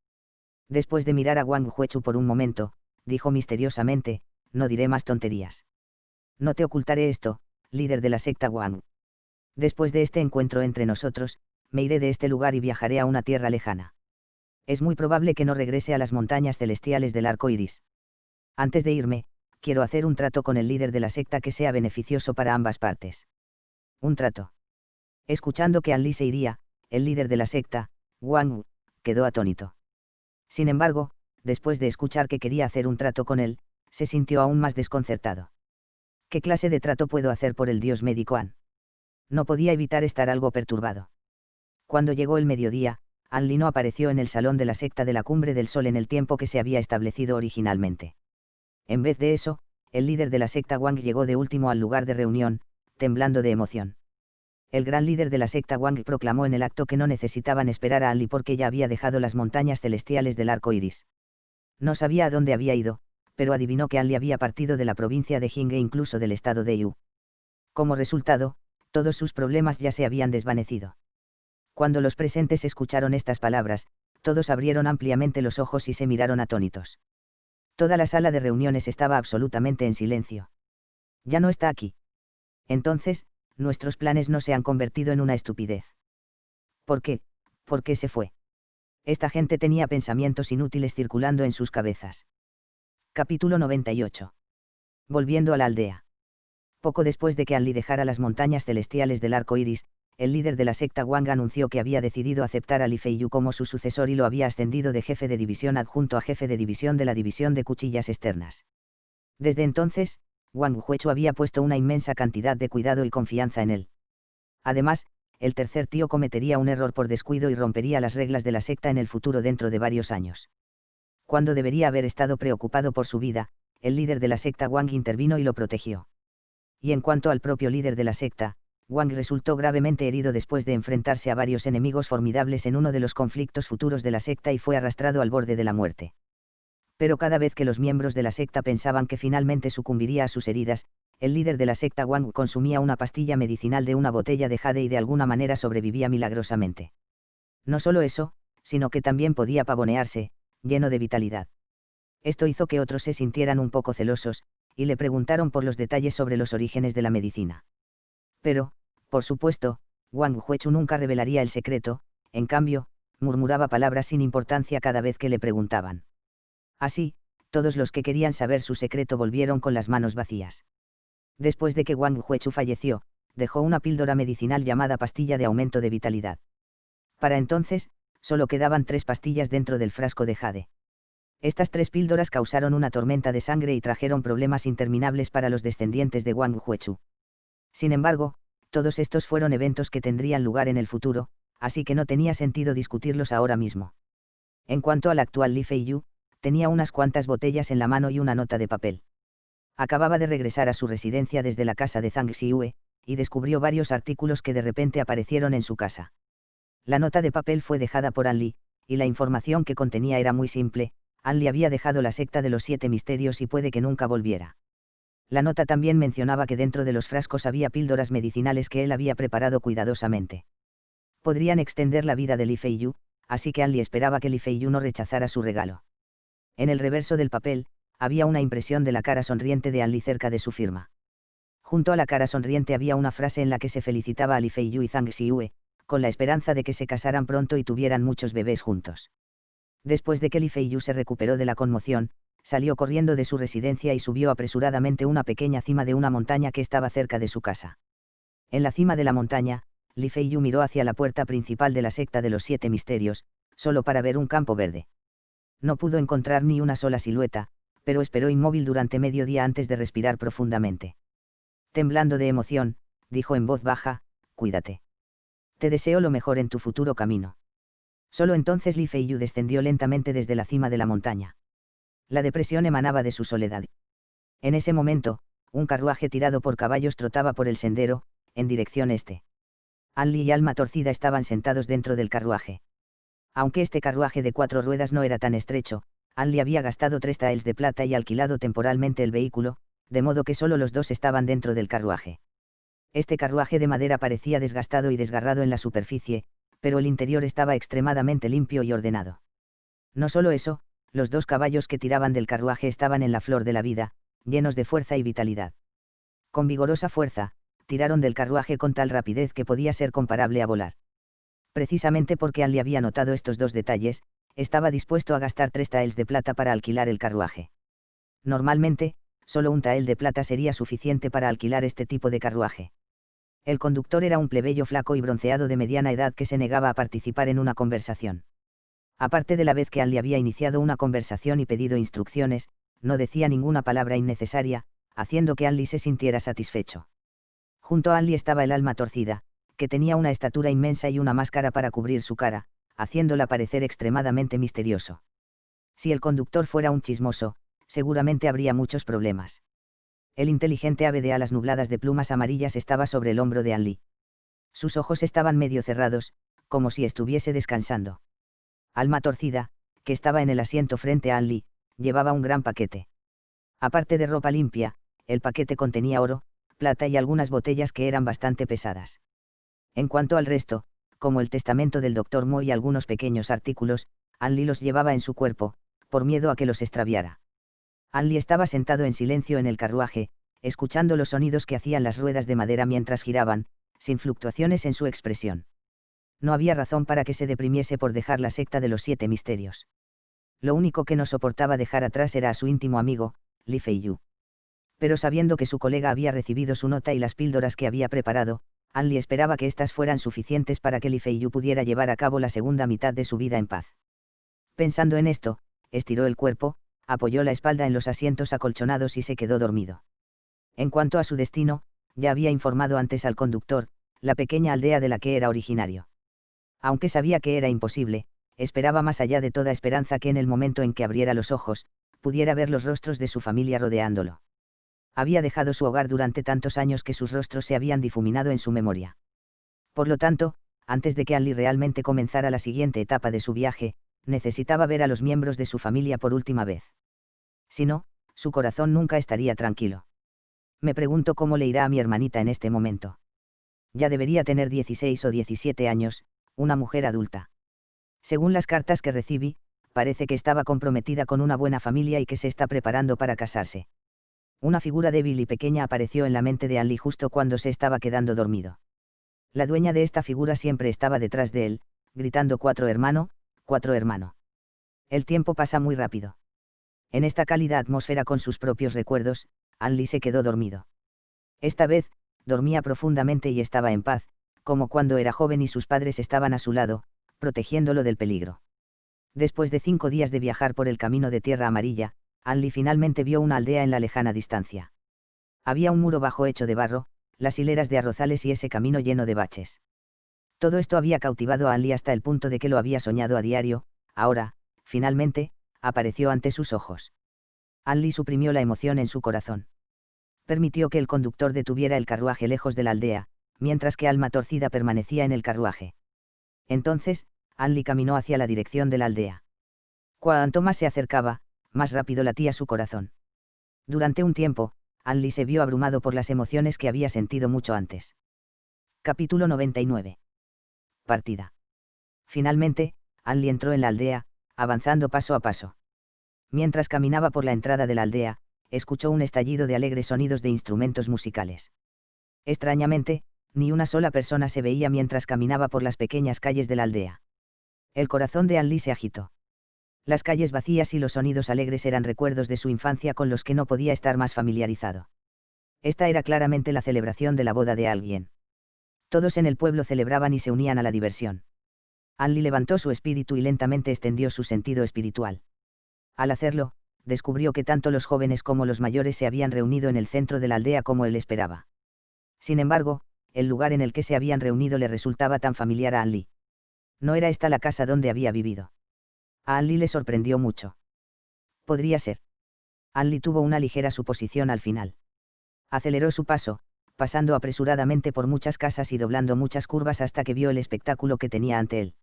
Después de mirar a Wang Huechu por un momento, dijo misteriosamente: no diré más tonterías. No te ocultaré esto, líder de la secta Wang. Después de este encuentro entre nosotros, me iré de este lugar y viajaré a una tierra lejana. Es muy probable que no regrese a las montañas celestiales del arco iris. Antes de irme, quiero hacer un trato con el líder de la secta que sea beneficioso para ambas partes. Un trato. Escuchando que An Li se iría, el líder de la secta, Wang, quedó atónito. Sin embargo, después de escuchar que quería hacer un trato con él, se sintió aún más desconcertado. ¿Qué clase de trato puedo hacer por el dios médico An? No podía evitar estar algo perturbado. Cuando llegó el mediodía, Anli no apareció en el salón de la secta de la Cumbre del Sol en el tiempo que se había establecido originalmente. En vez de eso, el líder de la secta Wang llegó de último al lugar de reunión, temblando de emoción. El gran líder de la secta Wang proclamó en el acto que no necesitaban esperar a Anli porque ya había dejado las montañas celestiales del arco iris. No sabía a dónde había ido, pero adivinó que Anli había partido de la provincia de Jing e incluso del estado de Yu. Como resultado, todos sus problemas ya se habían desvanecido. Cuando los presentes escucharon estas palabras, todos abrieron ampliamente los ojos y se miraron atónitos. Toda la sala de reuniones estaba absolutamente en silencio. Ya no está aquí. Entonces, nuestros planes no se han convertido en una estupidez. ¿Por qué? ¿Por qué se fue? Esta gente tenía pensamientos inútiles circulando en sus cabezas. Capítulo 98. Volviendo a la aldea. Poco después de que Anli dejara las montañas celestiales del arco iris, el líder de la secta Wang anunció que había decidido aceptar a Li Feiyu como su sucesor y lo había ascendido de jefe de división adjunto a jefe de división de la división de cuchillas externas. Desde entonces, Wang Huechu había puesto una inmensa cantidad de cuidado y confianza en él. Además, el tercer tío cometería un error por descuido y rompería las reglas de la secta en el futuro dentro de varios años. Cuando debería haber estado preocupado por su vida, el líder de la secta Wang intervino y lo protegió. Y en cuanto al propio líder de la secta, Wang resultó gravemente herido después de enfrentarse a varios enemigos formidables en uno de los conflictos futuros de la secta y fue arrastrado al borde de la muerte. Pero cada vez que los miembros de la secta pensaban que finalmente sucumbiría a sus heridas, el líder de la secta Wang consumía una pastilla medicinal de una botella de jade y de alguna manera sobrevivía milagrosamente. No solo eso, sino que también podía pavonearse, lleno de vitalidad. Esto hizo que otros se sintieran un poco celosos, y le preguntaron por los detalles sobre los orígenes de la medicina. Pero, por supuesto, Wang Huechu nunca revelaría el secreto, en cambio, murmuraba palabras sin importancia cada vez que le preguntaban. Así, todos los que querían saber su secreto volvieron con las manos vacías. Después de que Wang Huechu falleció, dejó una píldora medicinal llamada pastilla de aumento de vitalidad. Para entonces, solo quedaban 3 pastillas dentro del frasco de jade. Estas 3 píldoras causaron una tormenta de sangre y trajeron problemas interminables para los descendientes de Wang Huechu. Sin embargo, todos estos fueron eventos que tendrían lugar en el futuro, así que no tenía sentido discutirlos ahora mismo. En cuanto al actual Li Feiyu, tenía unas cuantas botellas en la mano y una nota de papel. Acababa de regresar a su residencia desde la casa de Zhang Xiue, y descubrió varios artículos que de repente aparecieron en su casa. La nota de papel fue dejada por Anli, y la información que contenía era muy simple. Anli había dejado la secta de los 7 misterios y puede que nunca volviera. La nota también mencionaba que dentro de los frascos había píldoras medicinales que él había preparado cuidadosamente. Podrían extender la vida de Li Feiyu, así que Anli esperaba que Li Feiyu no rechazara su regalo. En el reverso del papel, había una impresión de la cara sonriente de Anli cerca de su firma. Junto a la cara sonriente había una frase en la que se felicitaba a Li Feiyu y Zhang Xiue, con la esperanza de que se casaran pronto y tuvieran muchos bebés juntos. Después de que Li Feiyu se recuperó de la conmoción, salió corriendo de su residencia y subió apresuradamente una pequeña cima de una montaña que estaba cerca de su casa. En la cima de la montaña, Li Feiyu miró hacia la puerta principal de la secta de los 7 misterios, solo para ver un campo verde. No pudo encontrar ni una sola silueta, pero esperó inmóvil durante medio día antes de respirar profundamente. Temblando de emoción, dijo en voz baja, «Cuídate. Te deseo lo mejor en tu futuro camino». Solo entonces Li Feiyu descendió lentamente desde la cima de la montaña. La depresión emanaba de su soledad. En ese momento, un carruaje tirado por caballos trotaba por el sendero, en dirección este. Anli y Alma Torcida estaban sentados dentro del carruaje. Aunque este carruaje de 4 ruedas no era tan estrecho, Anli había gastado 3 taels de plata y alquilado temporalmente el vehículo, de modo que solo los dos estaban dentro del carruaje. Este carruaje de madera parecía desgastado y desgarrado en la superficie, pero el interior estaba extremadamente limpio y ordenado. No solo eso, los 2 caballos que tiraban del carruaje estaban en la flor de la vida, llenos de fuerza y vitalidad. Con vigorosa fuerza, tiraron del carruaje con tal rapidez que podía ser comparable a volar. Precisamente porque Anli había notado estos 2 detalles, estaba dispuesto a gastar 3 taels de plata para alquilar el carruaje. Normalmente, solo un tael de plata sería suficiente para alquilar este tipo de carruaje. El conductor era un plebeyo flaco y bronceado de mediana edad que se negaba a participar en una conversación. Aparte de la vez que Anli había iniciado una conversación y pedido instrucciones, no decía ninguna palabra innecesaria, haciendo que Anli se sintiera satisfecho. Junto a Anli estaba el Alma Torcida, que tenía una estatura inmensa y una máscara para cubrir su cara, haciéndola parecer extremadamente misterioso. Si el conductor fuera un chismoso, seguramente habría muchos problemas. El inteligente ave de alas nubladas de plumas amarillas estaba sobre el hombro de Anli. Sus ojos estaban medio cerrados, como si estuviese descansando. Alma Torcida, que estaba en el asiento frente a Anli, llevaba un gran paquete. Aparte de ropa limpia, el paquete contenía oro, plata y algunas botellas que eran bastante pesadas. En cuanto al resto, como el testamento del Dr. Mo y algunos pequeños artículos, Anli los llevaba en su cuerpo, por miedo a que los extraviara. Anli estaba sentado en silencio en el carruaje, escuchando los sonidos que hacían las ruedas de madera mientras giraban, sin fluctuaciones en su expresión. No había razón para que se deprimiese por dejar la secta de los 7 misterios. Lo único que no soportaba dejar atrás era a su íntimo amigo, Li Feiyu. Pero sabiendo que su colega había recibido su nota y las píldoras que había preparado, Anli esperaba que éstas fueran suficientes para que Li Feiyu pudiera llevar a cabo la segunda mitad de su vida en paz. Pensando en esto, estiró el cuerpo, apoyó la espalda en los asientos acolchonados y se quedó dormido. En cuanto a su destino, ya había informado antes al conductor, la pequeña aldea de la que era originario. Aunque sabía que era imposible, esperaba más allá de toda esperanza que en el momento en que abriera los ojos, pudiera ver los rostros de su familia rodeándolo. Había dejado su hogar durante tantos años que sus rostros se habían difuminado en su memoria. Por lo tanto, antes de que Anli realmente comenzara la siguiente etapa de su viaje, necesitaba ver a los miembros de su familia por última vez. Si no, su corazón nunca estaría tranquilo. Me pregunto cómo le irá a mi hermanita en este momento. Ya debería tener 16 o 17 años, una mujer adulta. Según las cartas que recibí, parece que estaba comprometida con una buena familia y que se está preparando para casarse. Una figura débil y pequeña apareció en la mente de Anli justo cuando se estaba quedando dormido. La dueña de esta figura siempre estaba detrás de él, gritando 4 hermano, 4 hermano. El tiempo pasa muy rápido. En esta cálida atmósfera con sus propios recuerdos, Anli se quedó dormido. Esta vez, dormía profundamente y estaba en paz, como cuando era joven y sus padres estaban a su lado, protegiéndolo del peligro. Después de 5 días de viajar por el camino de tierra amarilla, Anli finalmente vio una aldea en la lejana distancia. Había un muro bajo hecho de barro, las hileras de arrozales y ese camino lleno de baches. Todo esto había cautivado a Anli hasta el punto de que lo había soñado a diario. Ahora, finalmente, apareció ante sus ojos. Anli suprimió la emoción en su corazón. Permitió que el conductor detuviera el carruaje lejos de la aldea, mientras que Alma Torcida permanecía en el carruaje. Entonces, Anli caminó hacia la dirección de la aldea. Cuanto más se acercaba, más rápido latía su corazón. Durante un tiempo, Anli se vio abrumado por las emociones que había sentido mucho antes. Capítulo 99. Partida. Finalmente, Anli entró en la aldea, avanzando paso a paso. Mientras caminaba por la entrada de la aldea, escuchó un estallido de alegres sonidos de instrumentos musicales. Extrañamente, ni una sola persona se veía mientras caminaba por las pequeñas calles de la aldea. El corazón de Anli se agitó. Las calles vacías y los sonidos alegres eran recuerdos de su infancia con los que no podía estar más familiarizado. Esta era claramente la celebración de la boda de alguien. Todos en el pueblo celebraban y se unían a la diversión. Anli levantó su espíritu y lentamente extendió su sentido espiritual. Al hacerlo, descubrió que tanto los jóvenes como los mayores se habían reunido en el centro de la aldea como él esperaba. Sin embargo, el lugar en el que se habían reunido le resultaba tan familiar a Anli. No era esta la casa donde había vivido. A Anli le sorprendió mucho. Podría ser. Anli tuvo una ligera suposición al final. Aceleró su paso, pasando apresuradamente por muchas casas y doblando muchas curvas hasta que vio el espectáculo que tenía ante él.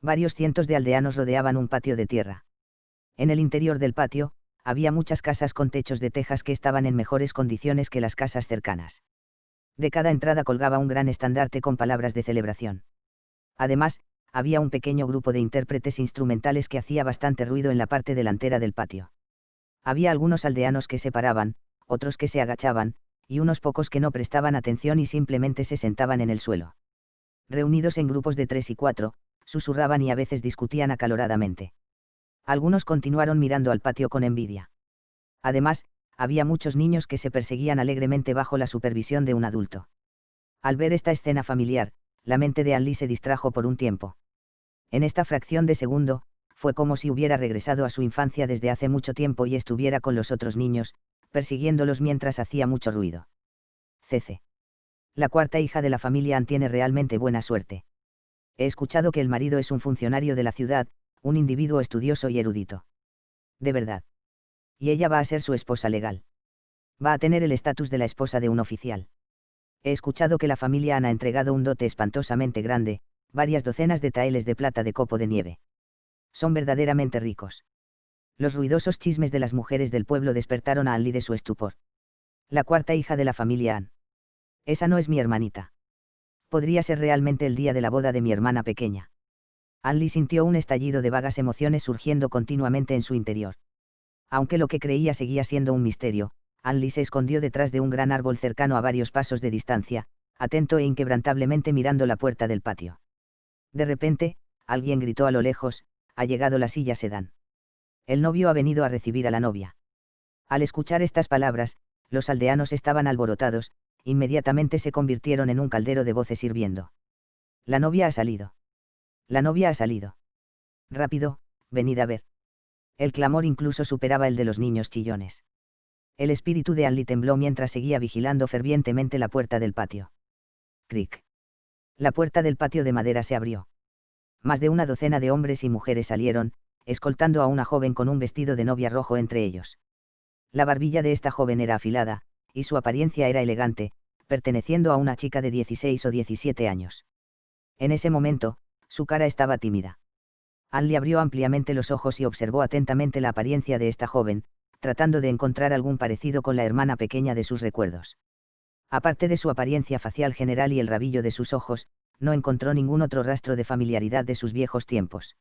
Varios cientos de aldeanos rodeaban un patio de tierra. En el interior del patio, había muchas casas con techos de tejas que estaban en mejores condiciones que las casas cercanas. De cada entrada colgaba un gran estandarte con palabras de celebración. Además, había un pequeño grupo de intérpretes instrumentales que hacía bastante ruido en la parte delantera del patio. Había algunos aldeanos que se paraban, otros que se agachaban, y unos pocos que no prestaban atención y simplemente se sentaban en el suelo. Reunidos en grupos de 3 y 4, susurraban y a veces discutían acaloradamente. Algunos continuaron mirando al patio con envidia. Además, había muchos niños que se perseguían alegremente bajo la supervisión de un adulto. Al ver esta escena familiar, la mente de Anli se distrajo por un tiempo. En esta fracción de segundo, fue como si hubiera regresado a su infancia desde hace mucho tiempo y estuviera con los otros niños, persiguiéndolos mientras hacía mucho ruido. CC. La cuarta hija de la familia An tiene realmente buena suerte. He escuchado que el marido es un funcionario de la ciudad, un individuo estudioso y erudito. De verdad. Y ella va a ser su esposa legal. Va a tener el estatus de la esposa de un oficial. He escuchado que la familia Ann ha entregado un dote espantosamente grande, varias docenas de taeles de plata de copo de nieve. Son verdaderamente ricos. Los ruidosos chismes de las mujeres del pueblo despertaron a Anli de su estupor. La cuarta hija de la familia Ann. Esa no es mi hermanita. Podría ser realmente el día de la boda de mi hermana pequeña. Anli sintió un estallido de vagas emociones surgiendo continuamente en su interior. Aunque lo que creía seguía siendo un misterio, Anli se escondió detrás de un gran árbol cercano a varios pasos de distancia, atento e inquebrantablemente mirando la puerta del patio. De repente, alguien gritó a lo lejos: «Ha llegado la silla sedán. El novio ha venido a recibir a la novia». Al escuchar estas palabras, los aldeanos estaban alborotados, inmediatamente se convirtieron en un caldero de voces hirviendo. «La novia ha salido. La novia ha salido. Rápido, venid a ver». El clamor incluso superaba el de los niños chillones. El espíritu de Anli tembló mientras seguía vigilando fervientemente la puerta del patio. Cric. La puerta del patio de madera se abrió. Más de una docena de hombres y mujeres salieron, escoltando a una joven con un vestido de novia rojo entre ellos. La barbilla de esta joven era afilada, y su apariencia era elegante, perteneciendo a una chica de 16 o 17 años. En ese momento, su cara estaba tímida. Anli abrió ampliamente los ojos y observó atentamente la apariencia de esta joven, tratando de encontrar algún parecido con la hermana pequeña de sus recuerdos. Aparte de su apariencia facial general y el rabillo de sus ojos, no encontró ningún otro rastro de familiaridad de sus viejos tiempos.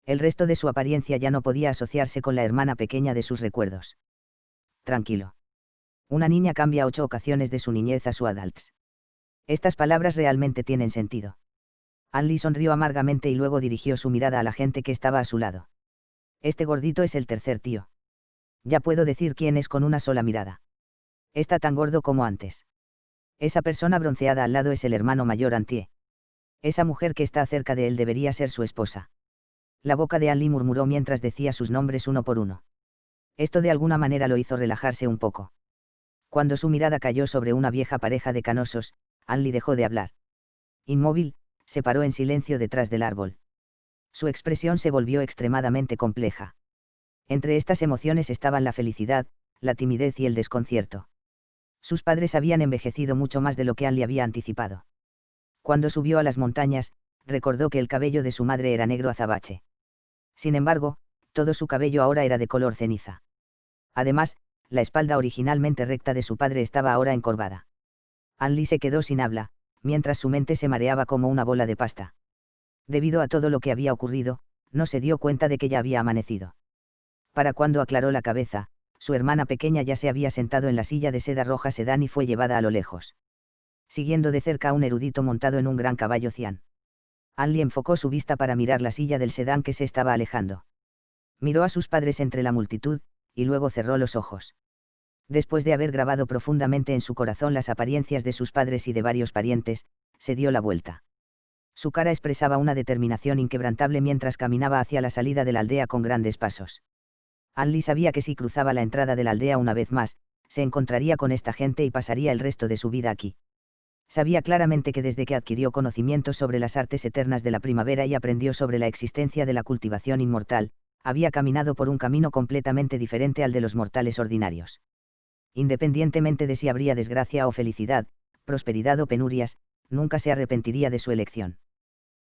El resto de su apariencia ya no podía asociarse con la hermana pequeña de sus recuerdos. Tranquilo. Una niña cambia 8 ocasiones de su niñez a su adults. Estas palabras realmente tienen sentido. Anli sonrió amargamente y luego dirigió su mirada a la gente que estaba a su lado. Este gordito es el tercer tío. Ya puedo decir quién es con una sola mirada. Está tan gordo como antes. Esa persona bronceada al lado es el hermano mayor Antie. Esa mujer que está cerca de él debería ser su esposa. La boca de Anli murmuró mientras decía sus nombres uno por uno. Esto de alguna manera lo hizo relajarse un poco. Cuando su mirada cayó sobre una vieja pareja de canosos, Anli dejó de hablar. Inmóvil, se paró en silencio detrás del árbol. Su expresión se volvió extremadamente compleja. Entre estas emociones estaban la felicidad, la timidez y el desconcierto. Sus padres habían envejecido mucho más de lo que Anli había anticipado. Cuando subió a las montañas, recordó que el cabello de su madre era negro azabache. Sin embargo, todo su cabello ahora era de color ceniza. Además, la espalda originalmente recta de su padre estaba ahora encorvada. Anli se quedó sin habla, mientras su mente se mareaba como una bola de pasta. Debido a todo lo que había ocurrido, no se dio cuenta de que ya había amanecido. Para cuando aclaró la cabeza, su hermana pequeña ya se había sentado en la silla de seda roja sedán y fue llevada a lo lejos. Siguiendo de cerca a un erudito montado en un gran caballo cian. Anli enfocó su vista para mirar la silla del sedán que se estaba alejando. Miró a sus padres entre la multitud, y luego cerró los ojos. Después de haber grabado profundamente en su corazón las apariencias de sus padres y de varios parientes, se dio la vuelta. Su cara expresaba una determinación inquebrantable mientras caminaba hacia la salida de la aldea con grandes pasos. Anli sabía que si cruzaba la entrada de la aldea una vez más, se encontraría con esta gente y pasaría el resto de su vida aquí. Sabía claramente que desde que adquirió conocimientos sobre las artes eternas de la primavera y aprendió sobre la existencia de la cultivación inmortal, había caminado por un camino completamente diferente al de los mortales ordinarios. Independientemente de si habría desgracia o felicidad, prosperidad o penurias, nunca se arrepentiría de su elección.